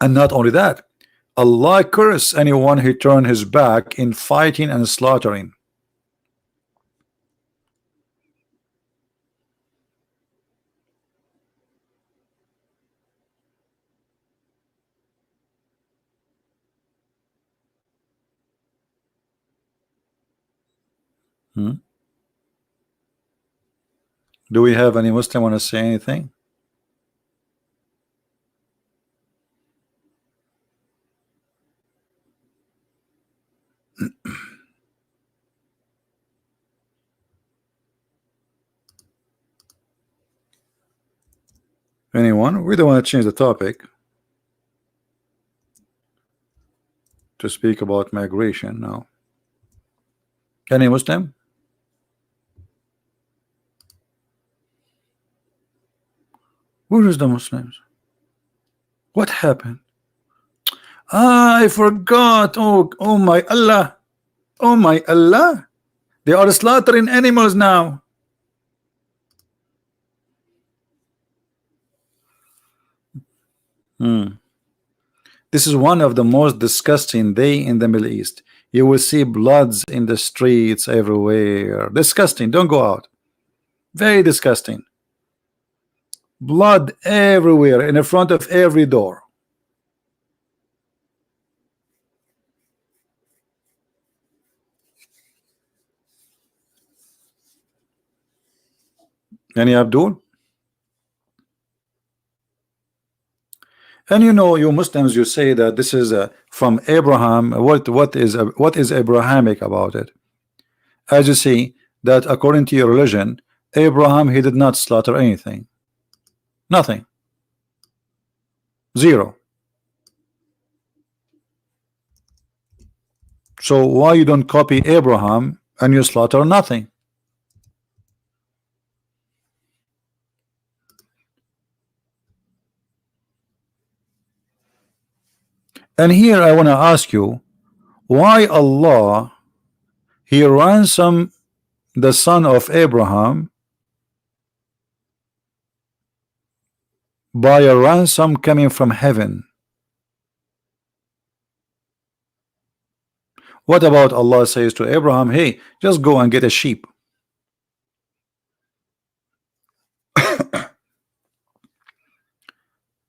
And not only that, Allah curse anyone who turn his back in fighting and slaughtering. Do we have any Muslim want to say anything? Anyone? We don't want to change the topic to speak about migration now. Any Muslim? Where is the Muslims? What happened? I forgot. Oh my Allah. Oh my Allah. They are slaughtering animals now. This is one of the most disgusting day in the Middle East. You will see bloods in the streets everywhere. Disgusting. Don't go out. Very disgusting. Blood everywhere in the front of every door. Any Abdul? And you know, you Muslims, you say that this is from Abraham. What is Abrahamic about it? As you see that according to your religion, Abraham, he did not slaughter anything. Nothing. Zero. So why you don't copy Abraham and you slaughter nothing? And here I want to ask you, why Allah he ransomed the son of Abraham by a ransom coming from heaven? What about Allah says to Abraham, hey, just go and get a sheep?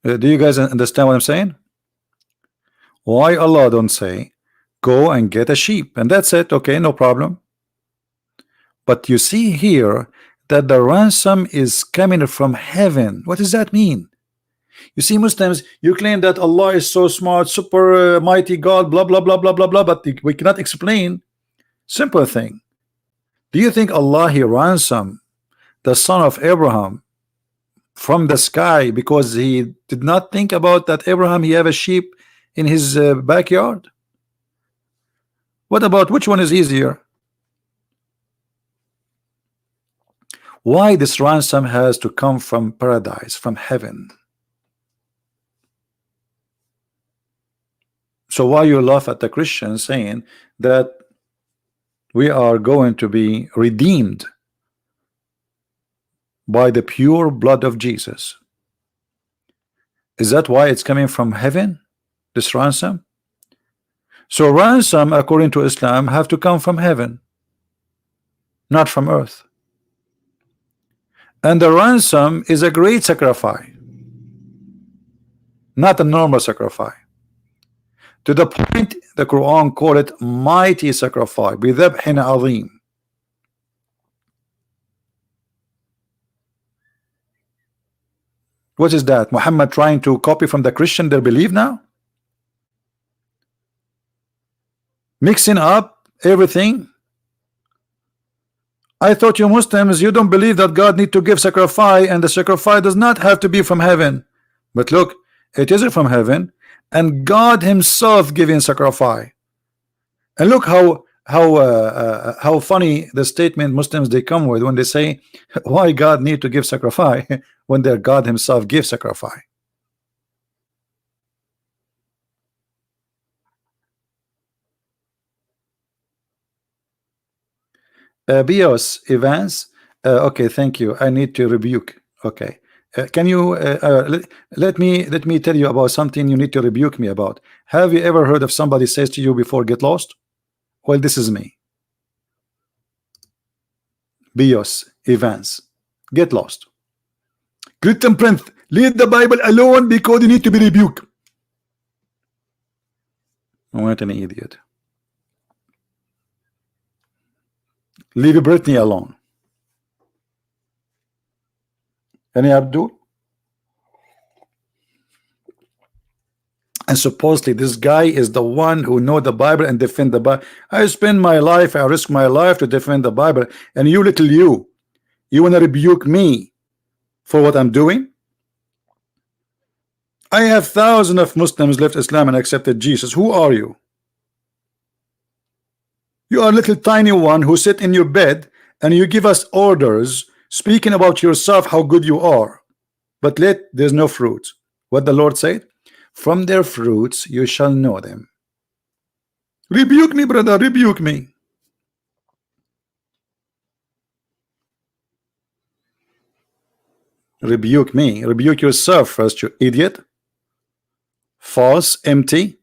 Do you guys understand what I'm saying? Why Allah don't say go and get a sheep and that's it? Okay, no problem. But you see here that the ransom is coming from heaven. What does that mean? You see, Muslims, you claim that Allah is so smart, super mighty God, blah blah blah blah blah blah, but we cannot explain simple thing. Do you think Allah he ransomed the son of Abraham from the sky because he did not think about that Abraham he have a sheep in his backyard? What about which one is easier? Why this ransom has to come from paradise, from heaven? So why you laugh at the Christians saying that we are going to be redeemed by the pure blood of Jesus? Is that why it's coming from heaven, this ransom? So ransom according to Islam have to come from heaven, not from earth. And the ransom is a great sacrifice, not a normal sacrifice. To the point the Quran called it mighty sacrifice, بِذَبْحٍ عَظِيمٍ. What is that? Muhammad trying to copy from the Christian their belief now? Mixing up everything. I thought you Muslims, you don't believe that God need to give sacrifice and the sacrifice does not have to be from heaven. But look, it isn't from heaven, and God himself giving sacrifice. And look how how funny the statement Muslims they come with when they say, why God need to give sacrifice when their God himself gives sacrifice. Bios Evans, okay, thank you. I need to rebuke. Okay, can you let me tell you about something you need to rebuke me about. Have you ever heard of somebody says to you before, get lost? Well, this is me. Bios Evans, get lost. Christian Prince, leave the Bible alone because you need to be rebuked. What an idiot. Leave Britney alone. Any Abdul? And supposedly this guy is the one who know the Bible and defend the Bible. I spend my life, I risk my life to defend the Bible, and you little you want to rebuke me for what I'm doing? I have thousands of Muslims left Islam and accepted Jesus. Who are you? You are a little tiny one who sit in your bed and you give us orders speaking about yourself, how good you are, but there's no fruit. What the Lord said, from their fruits you shall know them. Rebuke me, brother, rebuke me. Rebuke me, rebuke yourself first, you idiot. False, empty.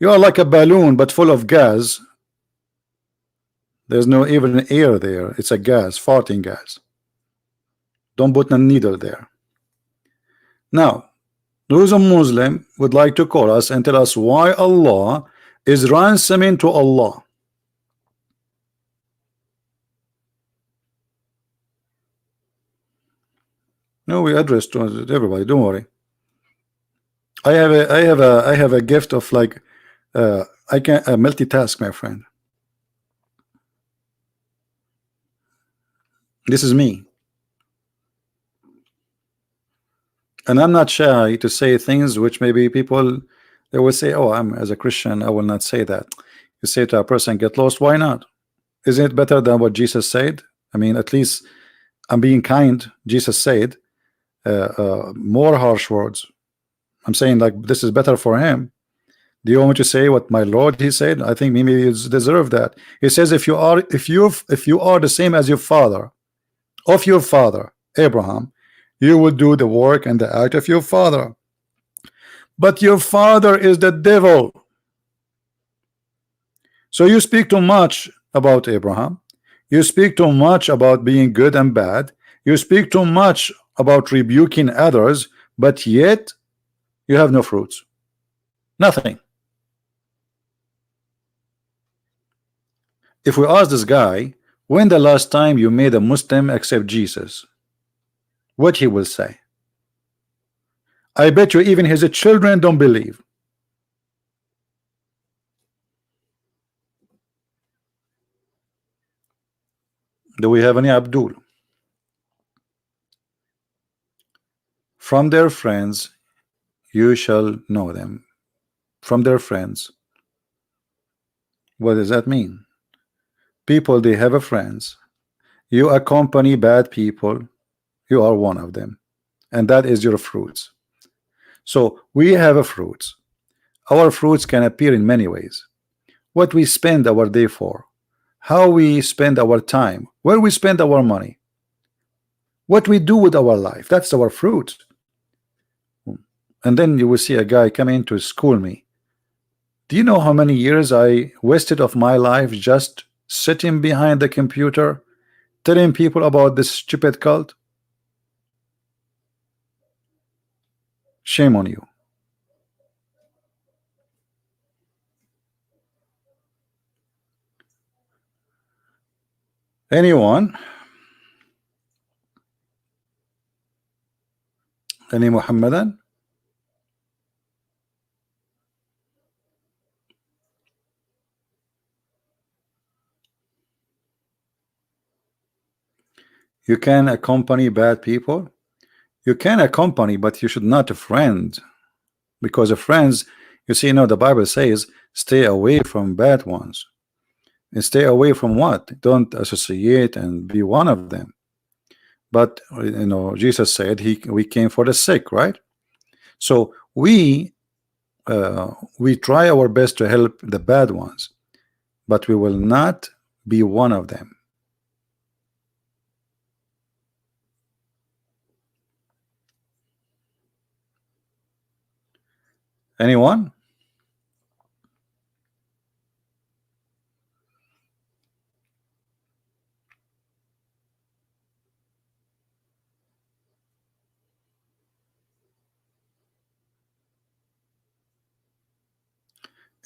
You are like a balloon but full of gas. There's no even air there. It's a gas, farting gas. Don't put a needle there. Now, those a Muslim would like to call us and tell us why Allah is ransoming to Allah. No, we address to everybody. Don't worry. I have a gift of like I can multitask, my friend. This is me. And I'm not shy to say things which maybe people they will say, oh, I'm as a Christian, I will not say that. You say to a person, get lost, why not? Isn't it better than what Jesus said? I mean, at least I'm being kind. Jesus said more harsh words. I'm saying like this is better for him. Do you want me to say what my Lord he said? I think maybe you deserve that. He says if you are the same as your father, of your father Abraham, you will do the work and the act of your father. But your father is the devil. So you speak too much about Abraham. You speak too much about being good and bad. You speak too much about rebuking others, but yet you have no fruits. Nothing. If we ask this guy, when the last time you made a Muslim accept Jesus, what he will say? I bet you even his children don't believe. Do we have any Abdul? From their friends you shall know them. From their friends. What does that mean? People, they have a friends. You accompany bad people, you are one of them, and that is your fruits. So we have a fruits. Our fruits can appear in many ways. What we spend our day for, how we spend our time, where we spend our money, what we do with our life, that's our fruit. And then you will see a guy come in to school me. Do you know how many years I wasted of my life just sitting behind the computer telling people about this stupid cult? Shame on you. Anyone? Any Muhammadan? You can accompany bad people. You can accompany, but you should not a friend, because of friends, you see, the Bible says stay away from bad ones. And stay away from what? Don't associate and be one of them. But Jesus said we came for the sick, right? So we try our best to help the bad ones, but we will not be one of them. Anyone?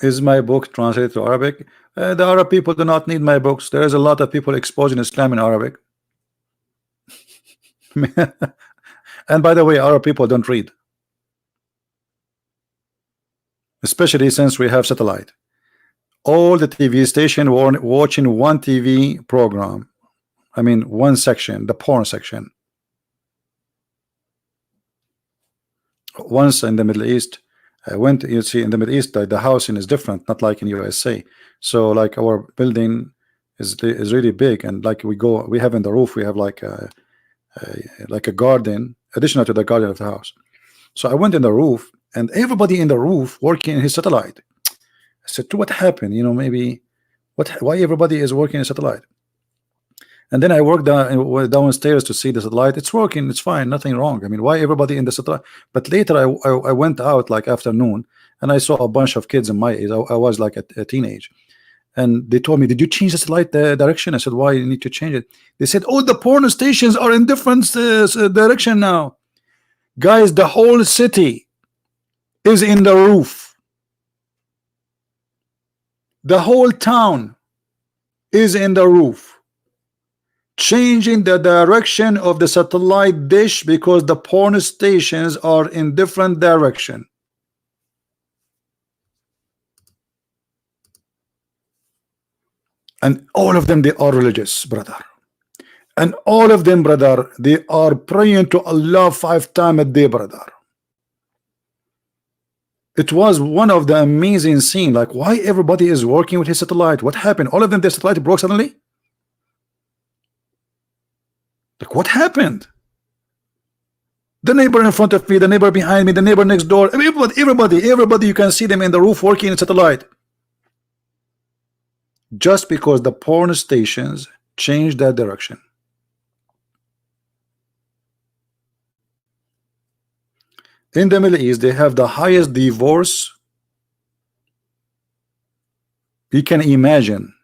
Is my book translated to Arabic? The Arab people do not need my books. There is a lot of people exposing Islam in Arabic. And by the way, Arab people don't read, especially since we have satellite. All the TV station were watching one TV program. I mean, one section, the porn section. Once in the Middle East, I went. You see, in the Middle East, the housing is different, not like in USA. So, like our building is really big, and like we have in the roof, we have like a garden, additional to the garden of the house. So I went in the roof, and everybody in the roof working in his satellite. I said, "What happened? Maybe why everybody is working in satellite?" And then I worked downstairs to see the satellite. It's working. It's fine. Nothing wrong. I mean, why everybody in the satellite? But later I went out like afternoon, and I saw a bunch of kids in my age. I was like a teenage, and they told me, "Did you change the satellite direction?" I said, "Why you need to change it?" They said, "Oh, the porn stations are in different direction now." Guys, the whole city is in the roof. The whole town is in the roof, changing the direction of the satellite dish because the porn stations are in different direction. And all of them, they are religious, brother. And all of them, brother, they are praying to Allah 5 times a day, brother. It was one of the amazing scene. Like, why everybody is working with his satellite? What happened? All of them, their satellite broke suddenly. Like, what happened? The neighbor in front of me, the neighbor behind me, the neighbor next door, everybody, you can see them in the roof working in satellite. Just because the porn stations changed that direction. In the Middle East, they have the highest divorce you can imagine.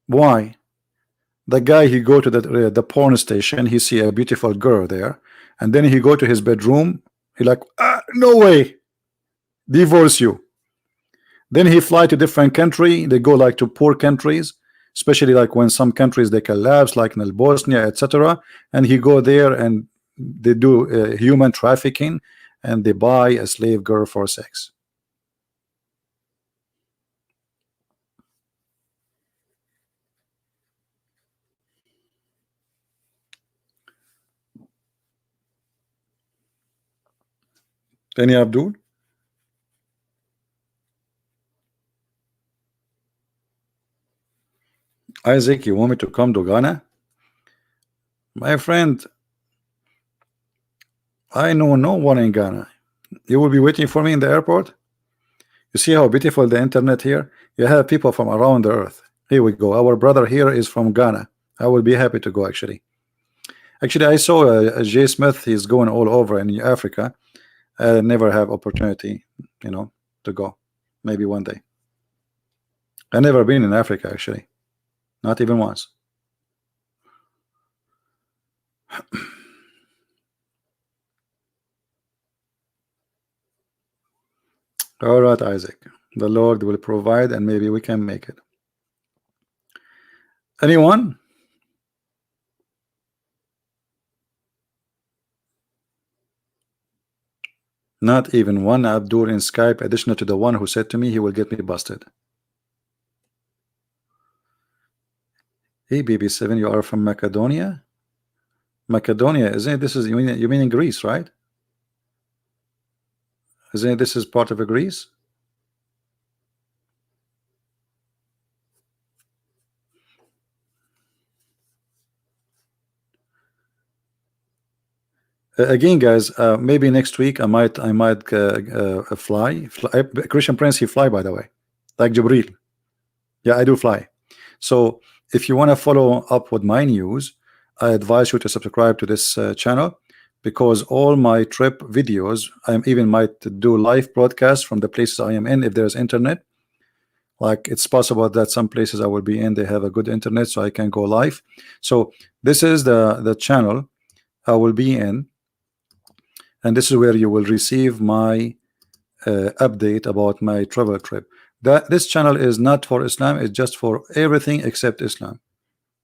Why? The guy, he go to the porn station, he see a beautiful girl there, and then he go to his bedroom, he like, no way, divorce you. Then he fly to different country, they go like to poor countries, especially like when some countries they collapse, like in Bosnia, etc. And he go there and they do human trafficking, and they buy a slave girl for sex. Any Abdul? Isaac, you want me to come to Ghana? My friend, I know no one in Ghana. You will be waiting for me in the airport. You see how beautiful the internet here? You have people from around the earth. Here we go. Our brother here is from Ghana. I will be happy to go actually. Actually, I saw Jay Smith. He's going all over in Africa. I never have opportunity, to go. Maybe one day. I never been in Africa actually, not even once. All right, Isaac. The Lord will provide, and maybe we can make it. Anyone? Not even one Abdul in Skype, additional to the one who said to me he will get me busted. Hey, BB7, you are from Macedonia? Macedonia, isn't it? This is, you mean in Greece, right? Isn't it, this is part of a Greece? Again, guys, maybe next week I might fly. Christian Prince, he fly, by the way, like Jibril. Yeah, I do fly. So if you want to follow up with my news, I advise you to subscribe to this channel, because all my trip videos, I even might do live broadcasts from the places I am in if there's internet. Like, it's possible that some places I will be in, they have a good internet, so I can go live. So this is the channel I will be in, and this is where you will receive my update about my travel trip. That this channel is not for Islam, it's just for everything except Islam.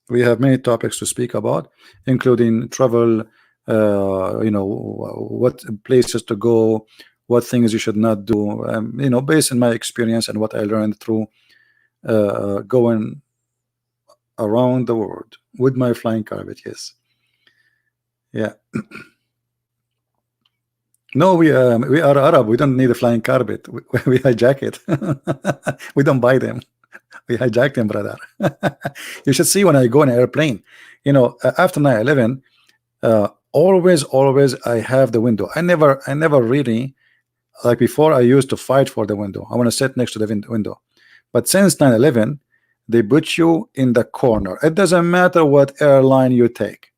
We have many topics to speak about, including travel, what places to go, what things you should not do, based on my experience and what I learned through going around the world with my flying carpet. Yes, yeah. No, we are Arab. We don't need a flying carpet. We hijack it. We don't buy them. We hijack them, brother. You should see when I go in an airplane. After 9/11, always I have the window. I never really, like before, I used to fight for the window. I want to sit next to the window. But since 9/11, they put you in the corner. It doesn't matter what airline you take.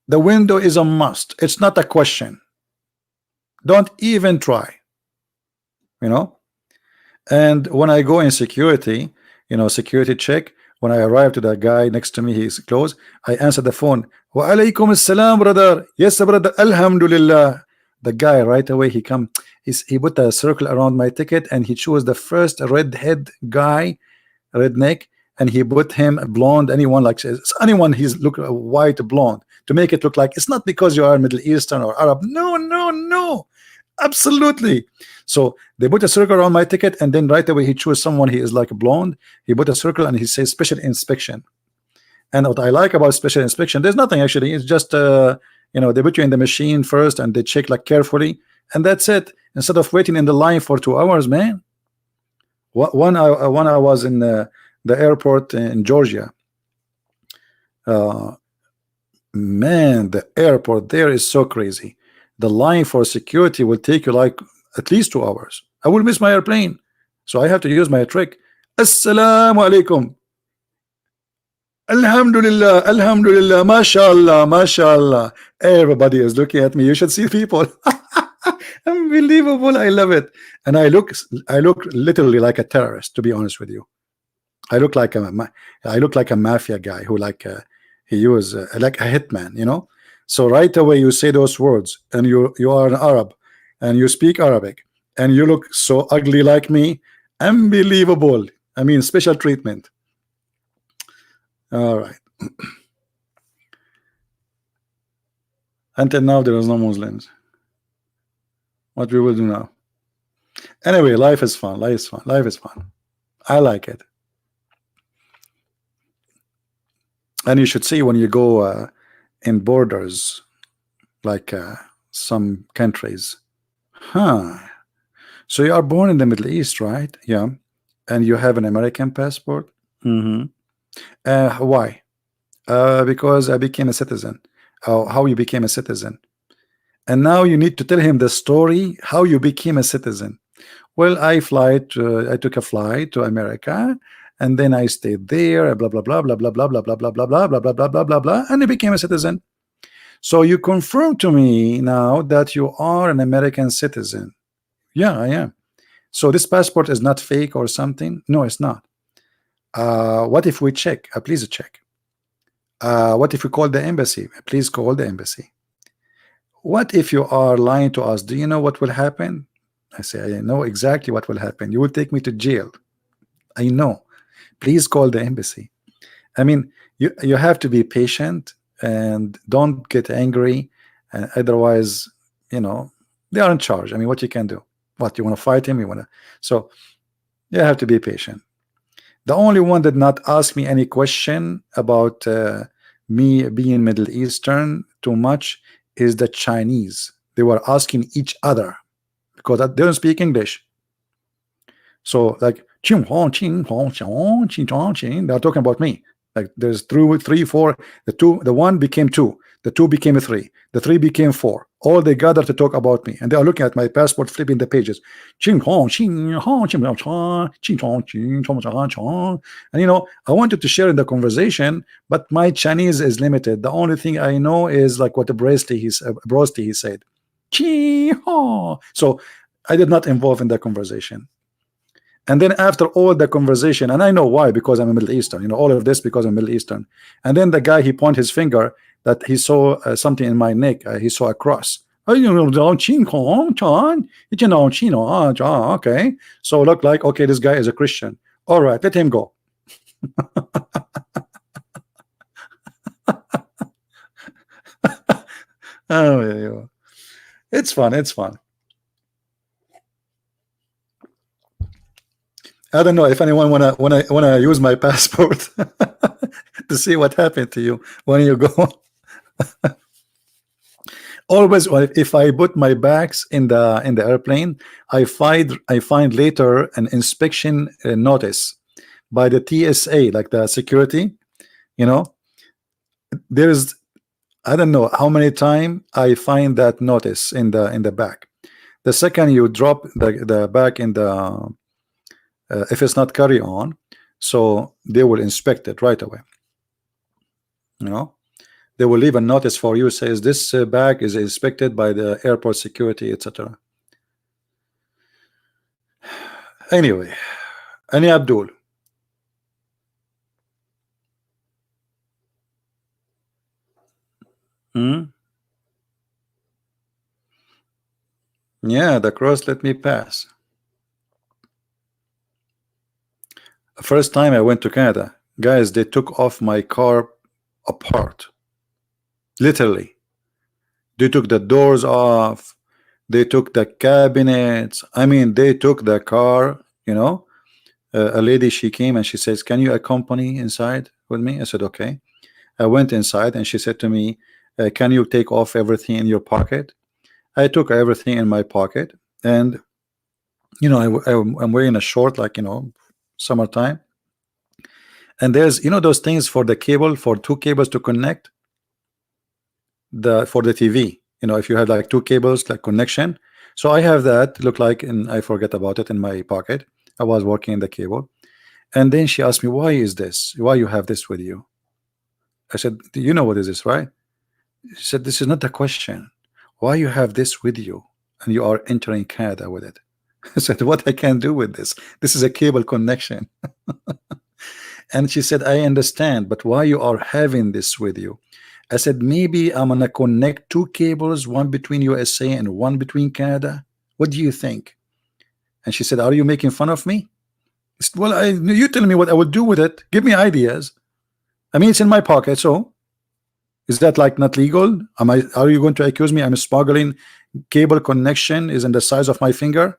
The window is a must. It's not a question. Don't even try. And when I go in security, security check, when I arrive to the guy next to me, he's close, I answer the phone. Wa alaikum assalam, brother. Yes, brother. Alhamdulillah. The guy right away, he put a circle around my ticket, and he chose the first redhead guy, redneck, and he put him blonde. Anyone he's look white blonde to make it look like it's not because you are Middle Eastern or Arab. No, absolutely. So they put a circle around my ticket, and then right away he chose someone he is like a blonde. He put a circle and he says special inspection. And what I like about special inspection, there's nothing actually. It's just they put you in the machine first and they check like carefully, and that's it. Instead of waiting in the line for 2 hours, man. When I was in the airport in Georgia, man, the airport there is so crazy. The line for security will take you like at least 2 hours. I will miss my airplane, so I have to use my trick. Assalamu alaikum. Alhamdulillah, Alhamdulillah, mashallah, mashallah. Everybody is looking at me. You should see people. Unbelievable. I love it. And I look literally like a terrorist, to be honest with you. I look like a mafia guy who he was like a hitman, So right away you say those words, and you are an Arab, and you speak Arabic, and you look so ugly like me. Unbelievable. I mean, special treatment. All right. Until now there is no Muslims. What we will do now? Anyway, life is fun. Life is fun. Life is fun. I like it. And you should see when you go in borders, like some countries. So you are born in the Middle East, right? Yeah. And you have an American passport? Why? Because I became a citizen. How you became a citizen? And now you need to tell him the story how you became a citizen. Well, I took a flight to America, and then I stayed there, blah blah blah blah blah blah blah blah blah blah blah blah blah blah blah blah blah, and I became a citizen. So you confirm to me now that you are an American citizen. Yeah, I am. So this passport is not fake or something? No, it's not. What if we check? Please check. What if we call the embassy? Please call the embassy. What if you are lying to us? Do you know what will happen? I say, I know exactly what will happen. You will take me to jail. I know. Please call the embassy. I mean, you have to be patient and don't get angry. Otherwise, they are in charge. I mean, what you can do? What, you want to fight him? So you have to be patient. The only one that not ask me any question about me being Middle Eastern too much is the Chinese. They were asking each other because they don't speak English. So like they're talking about me. Like there's three, four. The one became two. The 2 became 3. The 3 became 4. All they gathered to talk about me, and they are looking at my passport, flipping the pages. And I wanted to share in the conversation, but my Chinese is limited. The only thing I know is like what the Brosty he said. So I did not involve in the conversation. And then after all the conversation, and I know why, because I'm a Middle Eastern, you know, all of this because I'm Middle Eastern. And then the guy, he pointed his finger that he saw something in my neck. He saw a cross. Okay, so look like, okay, this guy is a Christian. All right, let him go. Oh, yeah. It's fun. It's fun. I don't know if anyone wanna use my passport to see what happened to you when you go. Always, if I put my bags in the airplane, I find later an inspection notice by the TSA, like the security. You know, there's, I don't know how many times I find that notice in the bag. The second you drop the bag in the if it's not carry on, so they will inspect it right away. You know, they will leave a notice for you, says this bag is inspected by the airport security, etc. Anyway, Ani Abdul. Yeah, the cross let me pass. First time I went to Canada, guys, they took off my car apart. Literally. They took the doors off. They took the cabinets. I mean, they took the car, you know. A lady, she came and she says, can you accompany inside with me? I said, okay. I went inside and she said to me, can you take off everything in your pocket? I took everything in my pocket, and you know, I'm wearing a short, like, you know, summertime. And there's, you know, those things for the cable, for 2 cables to connect for the TV. You know, if you have like 2 cables, like connection. So I have that, look like, and I forget about it in my pocket. I was working in the cable, and then she asked me, why is this? Why you have this with you? I said, you know what is this, right? She said, this is not the question. Why you have this with you and you are entering Canada with it? I said, what I can do with this? This is a cable connection. And she said, I understand, but why you are having this with you? I said, maybe I'm gonna connect 2 cables, one between USA and one between Canada. What do you think? And she said, are you making fun of me? I said, well, you tell me what I would do with it. Give me ideas. I mean, it's in my pocket, so is that like not legal? Are you going to accuse me I'm smuggling cable connection is in the size of my finger?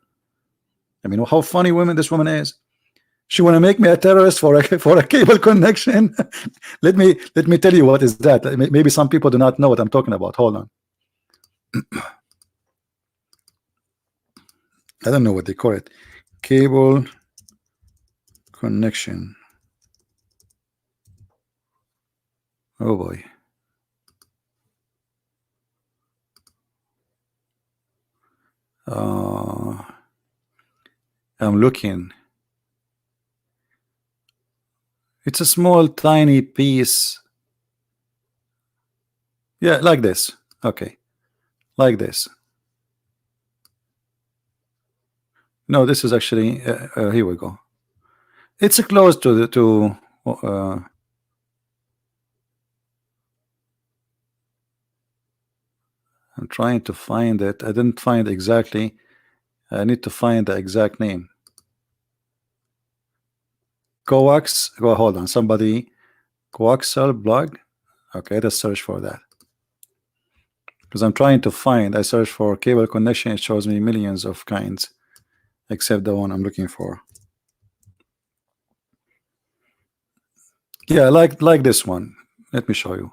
I mean, how funny this woman is. She want to make me a terrorist for a cable connection. let me tell you what is that. Maybe some people do not know what I'm talking about. Hold on. I don't know what they call it. Cable connection. Oh boy. I'm looking. It's a small tiny piece. Yeah, like this. Okay, like this. No, this is actually here we go. It's close to the I'm trying to find it. I didn't find exactly. I need to find the exact name. Coax. Go, hold on. Somebody. Coaxial blog. Okay, let's search for that. Because I'm trying to find. I search for cable connection. It shows me millions of kinds, except the one I'm looking for. Yeah, like this one. Let me show you.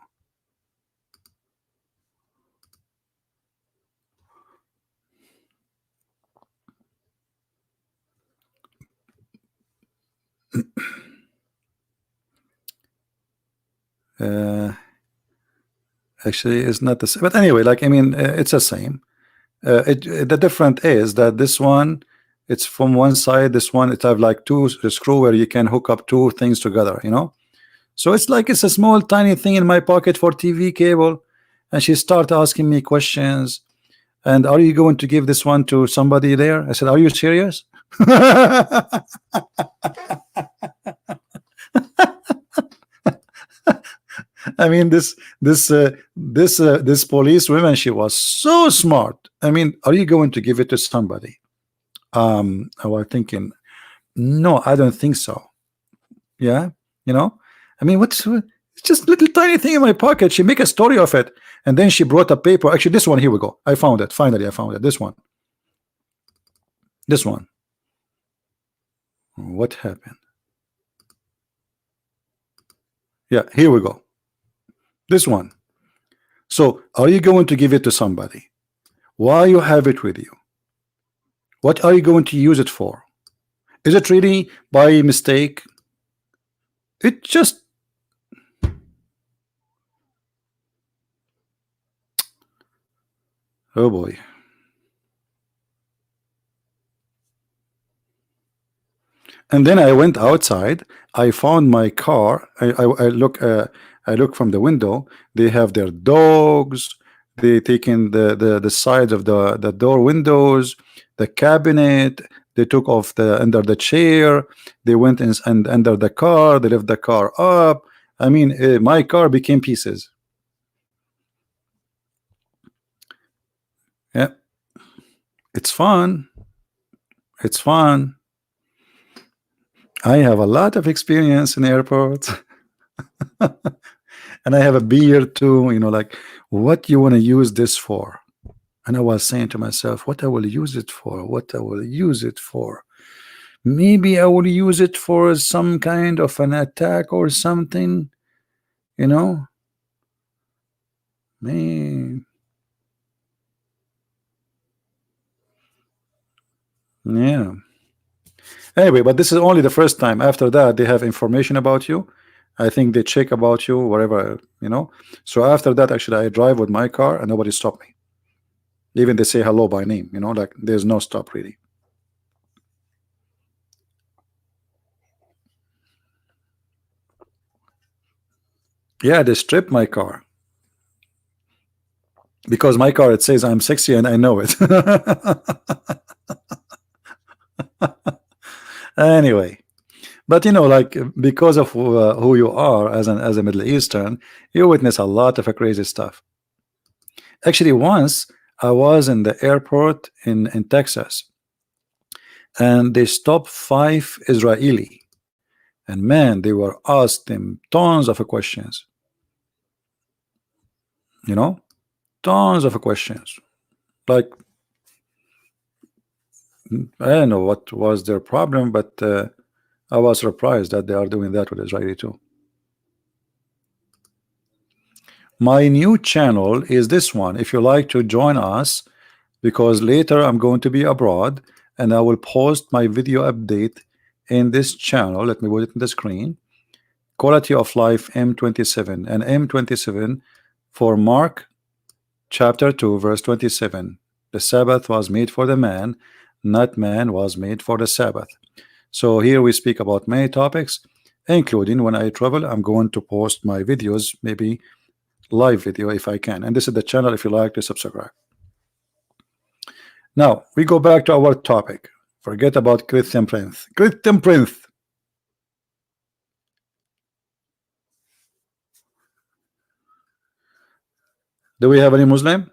Actually, it's not the same. But anyway, like I mean, it's the same. The difference is that this one, it's from one side. This one, it have like two screw where you can hook up two things together. You know. So it's like it's a small tiny thing in my pocket for TV cable, and she started asking me questions. And are you going to give this one to somebody there? I said, are you serious? I mean, this police woman, she was so smart. I mean, are you going to give it to somebody? I was thinking, no, I don't think so. Yeah, you know, I mean, it's just little tiny thing in my pocket. She make a story of it, and then she brought a paper. Actually, this one, here we go. I found it. Finally, I found it. This one. This one. What happened? Yeah, here we go. This one. So, are you going to give it to somebody? Why you have it with you? What are you going to use it for? Is it really by mistake? It just, oh boy. And then I went outside. I found my car. I look from the window. They have their dogs. They taken the sides of the door windows, the cabinet. They took off the under the chair. They went in and under the car. They left the car up. I mean, my car became pieces. Yeah, it's fun. It's fun. I have a lot of experience in airports. And I have a beard too, you know, like what you want to use this for? And I was saying to myself, what I will use it for, what I will use it for. Maybe I will use it for some kind of an attack or something, you know. Man. Yeah. Anyway, but this is only the first time. After that, they have information about you. I think they check about you wherever, you know. So after that, actually, I drive with my car and nobody stopped me. Even they say hello by name, you know, like there's no stop really. Yeah, they stripped my car because my car, it says I'm sexy and I know it. Anyway, but you know, like because of who you are as a Middle Eastern, you witness a lot of crazy stuff. Actually, once I was in the airport in Texas, and they stopped 5 Israeli, and man, they were asked them tons of questions. You know, tons of questions. Like I don't know what was their problem, but I was surprised that they are doing that with Israeli too. My new channel is this one. If you like to join us, because later I'm going to be abroad and I will post my video update in this channel. Let me put it in the screen. Quality of life M27, and M27 for Mark chapter 2 verse 27. The Sabbath was made for the man, not man was made for the Sabbath. So here we speak about many topics, including when I travel. I'm going to post my videos, maybe live video if I can. And this is the channel if you like to subscribe. Now we go back to our topic. Forget about Christian Prince. Christian Prince. Do we have any Muslim?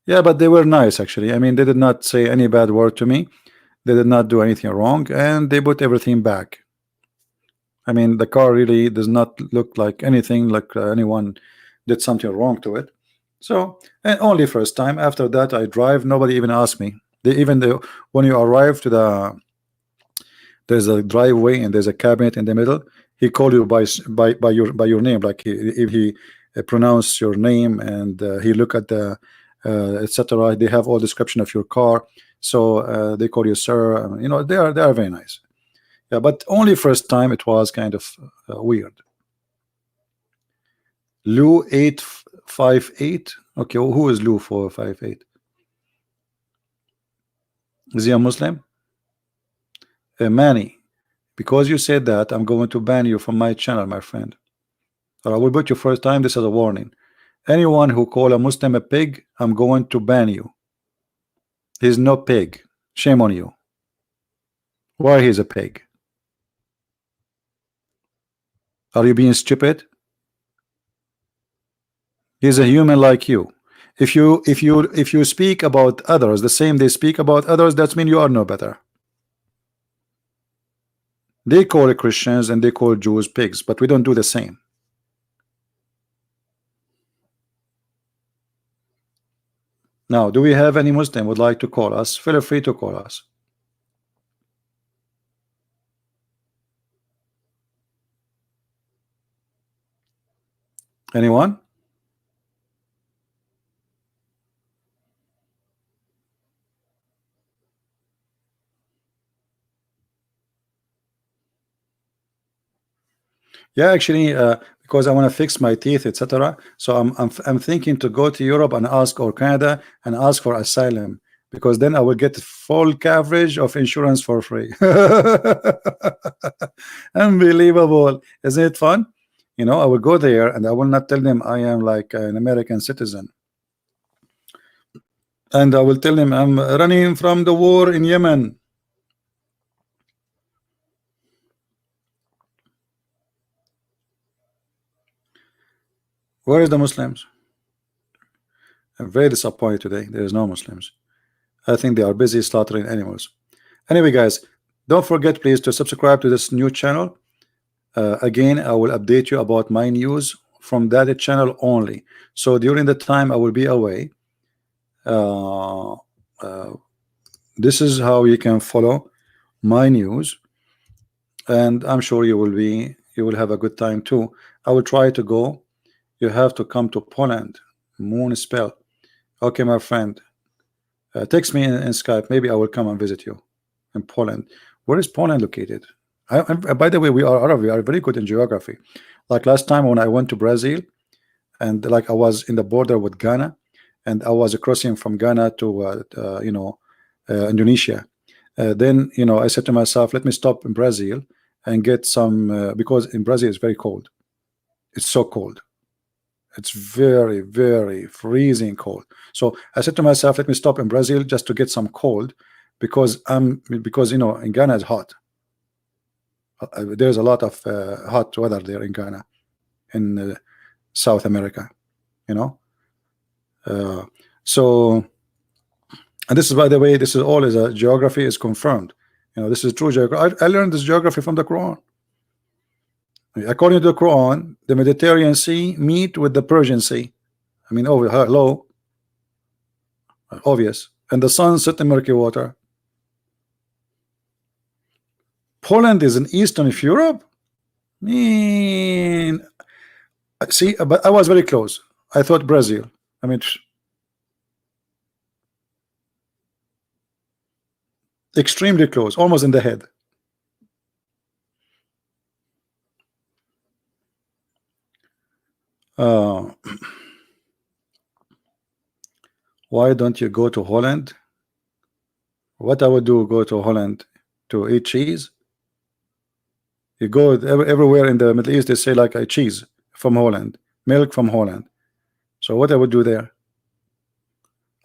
Yeah, but they were nice actually. I mean, they did not say any bad word to me. They did not do anything wrong, and they put everything back. I mean, the car really does not look like anything like anyone did something wrong to it. So, and only first time. After that, I drive. Nobody even asked me. They even when you arrive to there's a driveway and there's a cabinet in the middle. He called you by your name, like if he pronounce your name, and he look at the etc. They have all description of your car, so they call you sir. You know, they are very nice. Yeah, but only first time it was kind of weird. Lou 858. Okay, well, who is Lou 458? Is he a Muslim? Manny, because you said that, I'm going to ban you from my channel, my friend. Or I will put you first time. This is a warning. Anyone who call a Muslim a pig, I'm going to ban you. He's no pig. Shame on you. Why he's a pig? Are you being stupid? He's a human like you. If you speak about others the same they speak about others, that means you are no better. They call Christians and they call Jews pigs, but we don't do the same. Now, do we have any Muslim would like to call us? Feel free to call us. Anyone? Yeah, actually, because I want to fix my teeth, etc. So I'm thinking to go to Europe and ask, or Canada, and ask for asylum, because then I will get full coverage of insurance for free. Unbelievable, isn't it fun? You know, I will go there and I will not tell them I am like an American citizen, and I will tell them I'm running from the war in Yemen. Where is the Muslims? I'm very disappointed today. There is no Muslims. I think they are busy slaughtering animals. Anyway, guys, don't forget please to subscribe to this new channel. Again, I will update you about my news from that channel only. So during the time I will be away, this is how you can follow my news, and I'm sure you will have a good time too. I will try to go. You have to come to Poland. Moon spell. Okay, my friend. Text me in Skype. Maybe I will come and visit you in Poland. Where is Poland located? By the way, we are Arab. We are very good in geography. Like last time when I went to Brazil, and like I was in the border with Ghana, and I was crossing from Ghana to Indonesia. Then I said to myself, let me stop in Brazil and get some because in Brazil it's very cold. It's so cold. It's very, very freezing cold. So I said to myself, let me stop in Brazil just to get some cold, because in Ghana it's hot. There's a lot of hot weather there in Ghana, in South America, so, and this is, by the way, this is all is a geography is confirmed. This is true geography. I learned this geography from the Quran. According to the Quran, the Mediterranean Sea meet with the Persian Sea. I mean, over hello, obvious. And the sun set in murky water. Poland is in Eastern Europe. See, but I was very close. I thought Brazil. I mean, extremely close, almost in the head. Why don't you go to Holland? What I would do, go to Holland to eat cheese? You go everywhere in the Middle East, they say like a cheese from Holland, milk from Holland. So what I would do there?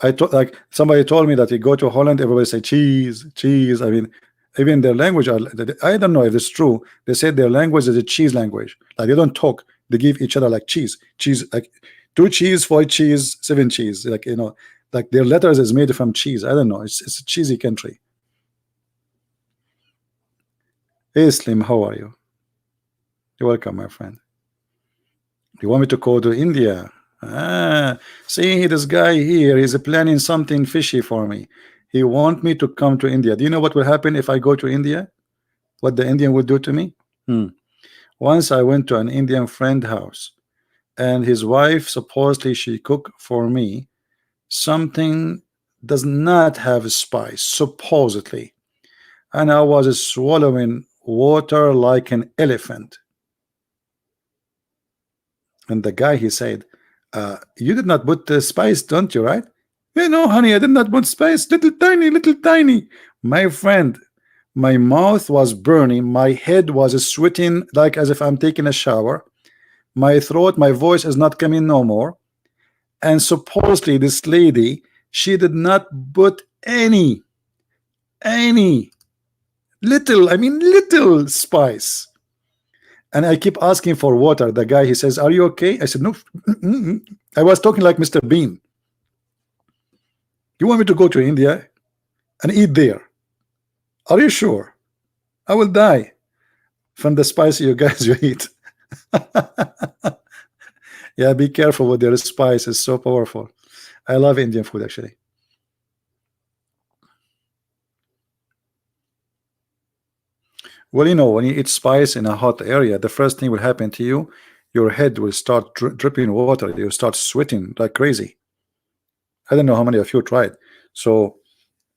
Like somebody told me that you go to Holland, everybody say cheese, cheese. I mean, even their language I don't know if it's true. They said their language is a cheese language. Like they don't talk, they give each other like cheese, like 2 cheese, 4 cheese, 7 cheese. Like like their letters is made from cheese. I don't know. It's a cheesy country. Hey Slim, how are you? You're welcome, my friend. You want me to go to India? See, this guy here is planning something fishy for me. He want me to come to India. Do you know what will happen if I go to India? What the Indian would do to me? Once I went to an Indian friend house, and his wife supposedly she cooked for me something does not have spice, supposedly, and I was swallowing water like an elephant. And the guy, he said, you did not put the spice, don't you, right? Yeah, no, honey, I did not put spice. Little tiny, little tiny. My friend, my mouth was burning. My head was sweating like as if I'm taking a shower. My throat, my voice is not coming no more. And supposedly this lady, she did not put any little, I mean little spice. And I keep asking for water. The guy, he says, are you okay? I said, no. I was talking like Mr. Bean. You want me to go to India and eat there? Are you sure? I will die from the spice you guys you eat. Yeah, be careful with their spice. It's so powerful. I love Indian food, actually. Well, you know, when you eat spice in a hot area, the first thing will happen to you, your head will start dripping water. You start sweating like crazy. I don't know how many of you tried. So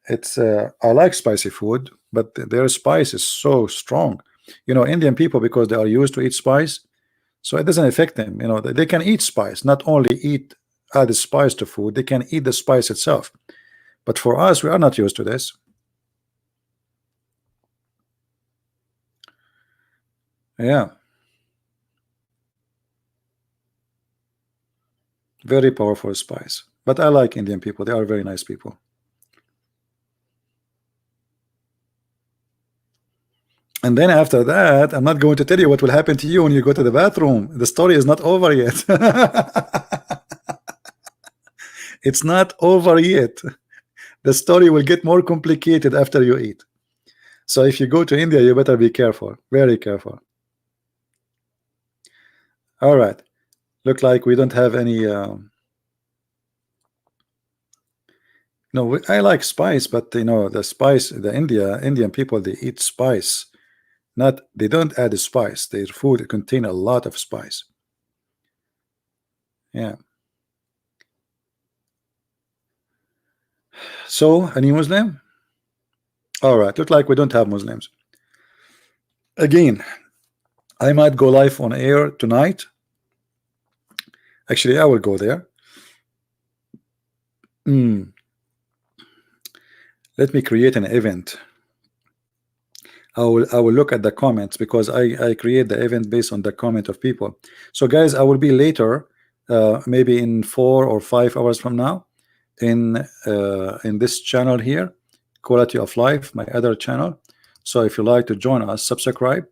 it's I like spicy food, but their spice is so strong. You know, Indian people, because they are used to eat spice, so it doesn't affect them. You know, they can eat spice, not only eat added spice to food, they can eat the spice itself. But for us, we are not used to this. Yeah, very powerful spice. But I like Indian people. They are very nice people. And then after that, I'm not going to tell you what will happen to you when you go to the bathroom. The story is not over yet. It's not over yet. The story will get more complicated after you eat. So if you go to India, you better be careful, very careful. All right. Look like we don't have any. No, I like spice, but you know the spice. The Indian people, they eat spice. Not they don't add spice. Their food contain a lot of spice. Yeah. So any Muslim? All right. Look like we don't have Muslims. Again, I might go live on air tonight. Actually, I will go there. Let me create an event. I will look at the comments because I create the event based on the comment of people. So guys, I will be later, maybe in 4 or 5 hours from now, in this channel here, Quality of Life, my other channel. So if you like to join us, subscribe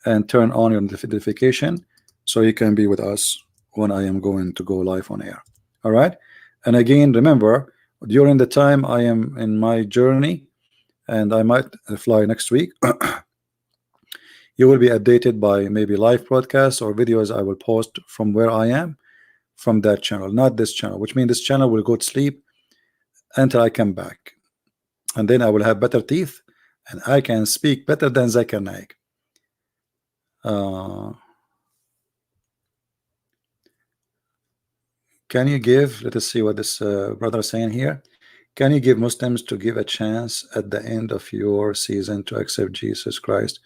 and turn on your notification so you can be with us when I am going to go live on air. All right. And again, remember, during the time I am in my journey, and I might fly next week, you will be updated by maybe live broadcasts or videos I will post from where I am, from that channel, not this channel, which means this channel will go to sleep until I come back. And then I will have better teeth and I can speak better than Zakir Naik. Can you give, let us see what this brother is saying here. Can you give Muslims to give a chance at the end of your season to accept Jesus Christ?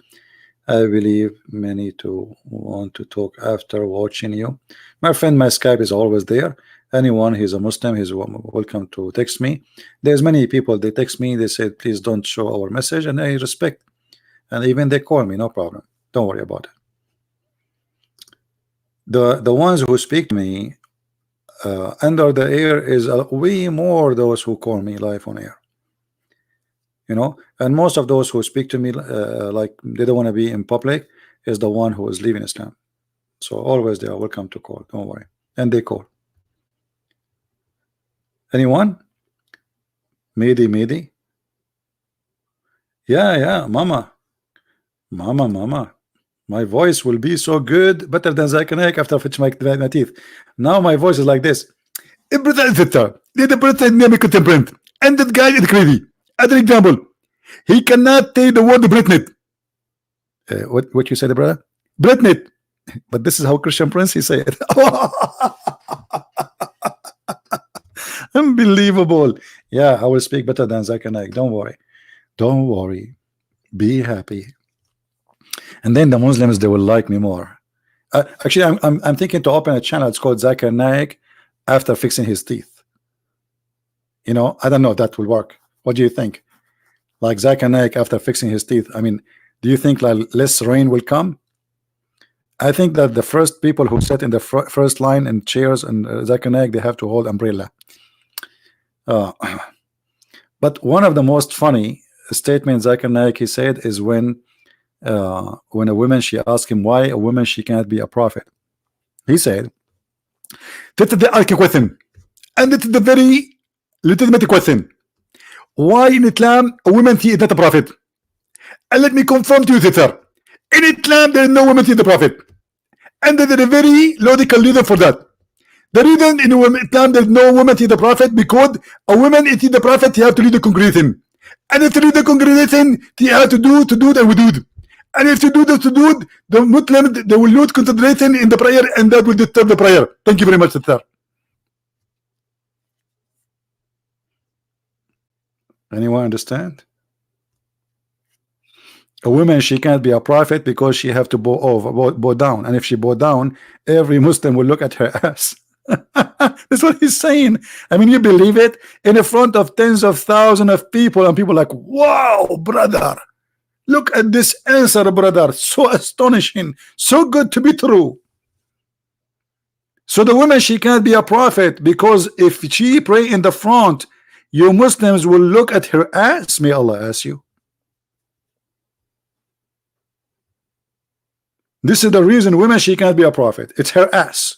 I believe many to want to talk after watching you. My friend, my Skype is always there. Anyone who's a Muslim, he's welcome to text me. There's many people, they text me, they say, please don't show our message, and I respect. And even they call me, no problem. Don't worry about it. The ones who speak to me under the air is way more those who call me live on air. You know, and most of those who speak to me like they don't want to be in public is the one who is leaving Islam. So always they are welcome to call, don't worry. And they call. Anyone? Mehdi? Yeah, mama. My voice will be so good, better than Zakir Naik after I finish my teeth. Now my voice is like this. And that guy is crazy. Other example, he cannot say the word Britnet. What you said, brother? Britnet. But this is how Christian Prince he said. Unbelievable. Yeah, I will speak better than Zakir Naik. Don't worry. Be happy. and then the Muslims, they will like me more. Actually, I'm thinking to open a channel. It's called Zakir Naik after fixing his teeth. You know, I don't know if that will work. What do you think? Like Zakir Naik after fixing his teeth. I mean, do you think like less rain will come? I think that the first people who sit in the first line in chairs and Zakir Naik, they have to hold umbrella. But one of the most funny statements Zakir Naik he said is when a woman, she asked him why a woman she can't be a prophet. He said, "This is the arch question, and it's the very legitimate question. Why in Islam a woman she is not a prophet? And let me confirm to you, sister, in Islam there is no woman she is a prophet, and there is a very logical reason for that. The reason in Islam there is no woman she is a prophet because a woman if she is the prophet she have to lead the congregation, and if you lead the congregation she have to do the wudud. And if you do this to do it, the Muslims they will lose concentration in the prayer, and that will disturb the prayer." Thank you very much, sister. Anyone understand? A woman she can't be a prophet because she have to bow down, and if she bow down, every Muslim will look at her ass. That's what he's saying. I mean, you believe it in front of tens of thousands of people, and people like, "Wow, brother. Look at this answer, brother. So astonishing. So good to be true." So the woman, she can't be a prophet because if she pray in the front, you Muslims will look at her ass. May Allah ask you. This is the reason women, she can't be a prophet. It's her ass.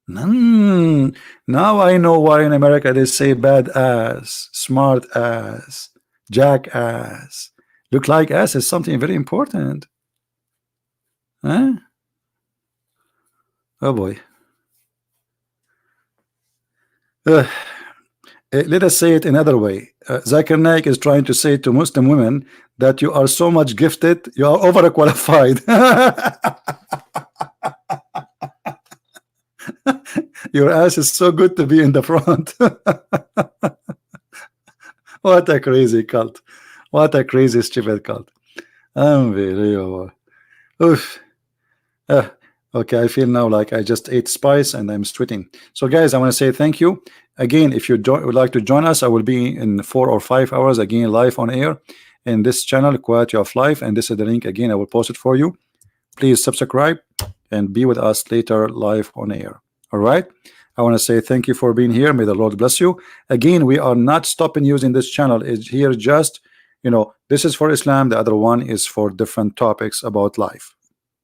Now I know why in America they say bad ass, smart ass, jackass. Look like ass is something very important. Huh? Oh boy. Let us say it another way. Zakir Naik is trying to say to Muslim women that you are so much gifted, you are overqualified. Your ass is so good to be in the front. What a crazy cult. What a crazy stupid cult. Unbelievable. Oof. Okay, I feel now like I just ate spice and I'm sweating. So guys, I want to say thank you again. If you would like to join us, I will be in 4 or 5 hours again live on air in this channel, Quality of Life, and this is the link again. I will post it for you. Please subscribe and be with us later live on air. All right, I want to say thank you for being here. May the Lord bless you. Again, we are not stopping using this channel. It's here just, you know, this is for Islam, the other one is for different topics about life.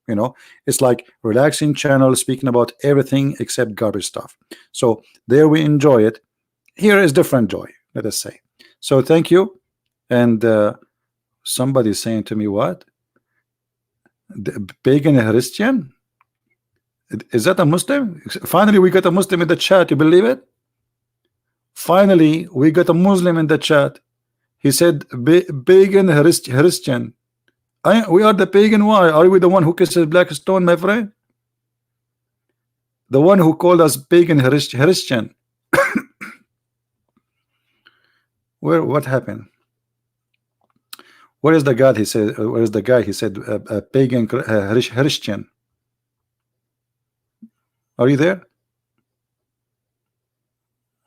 You know, it's like relaxing channel speaking about everything except garbage stuff. So there we enjoy it. Here is different joy, let us say. So thank you. And somebody saying to me, what? The pagan Christian? Is that a Muslim? Finally we got a Muslim in the chat. You believe it? Finally we got a Muslim in the chat. He said pagan Christian. We are the pagan. Why? Are we the one who kisses black stone, my friend? The one who called us pagan Christian. What happened? Where is the God? He said, where is the guy? He said, pagan Christian. Are you there?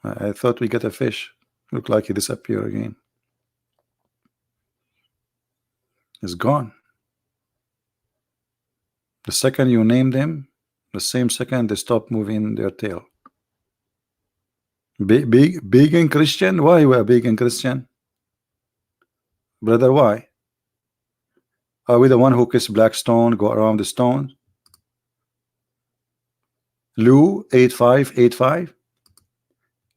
I thought we get a fish. Look like he disappeared again. It's gone. The second you name them, the same second they stop moving their tail. Pagan Christian? Why you a pagan Christian? Brother, why? Are we the one who kiss black stone, go around the stone? Lou 8585.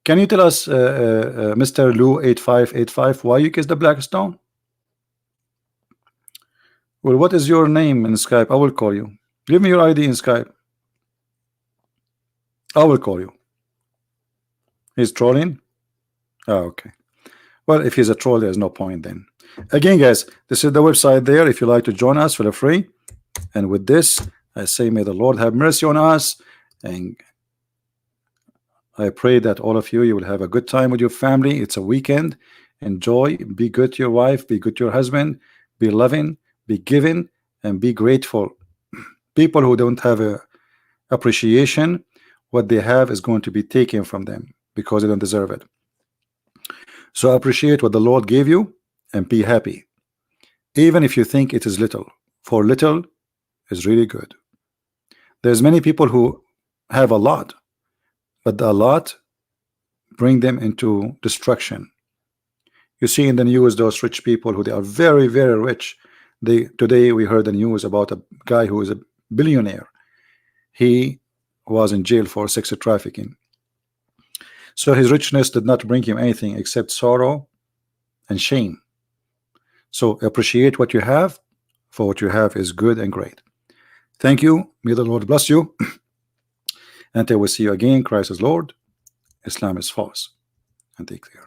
Can you tell us, Mr. Lou 8585, why you kiss the black stone? Well, what is your name in Skype? I will call you. Give me your ID in Skype. I will call you. He's trolling? Oh, okay. Well, if he's a troll, there's no point then. Again, guys, this is the website there. If you like to join us, feel free. And with this, I say, may the Lord have mercy on us. And I pray that all of you, you will have a good time with your family. It's a weekend. Enjoy. Be good to your wife. Be good to your husband. be loving, be giving, and be grateful. People who don't have a appreciation, what they have is going to be taken from them because they don't deserve it. So appreciate what the Lord gave you and be happy, even if you think it is little, for little is really good. There's many people who have a lot, but a lot bring them into destruction. You see in the news those rich people who they are very, very rich. Today we heard the news about a guy who is a billionaire. He was in jail for sex trafficking. So his richness did not bring him anything except sorrow and shame. So appreciate what you have, for what you have is good and great. Thank you. May the Lord bless you. Until we see you again, Christ is Lord, Islam is false. And take care.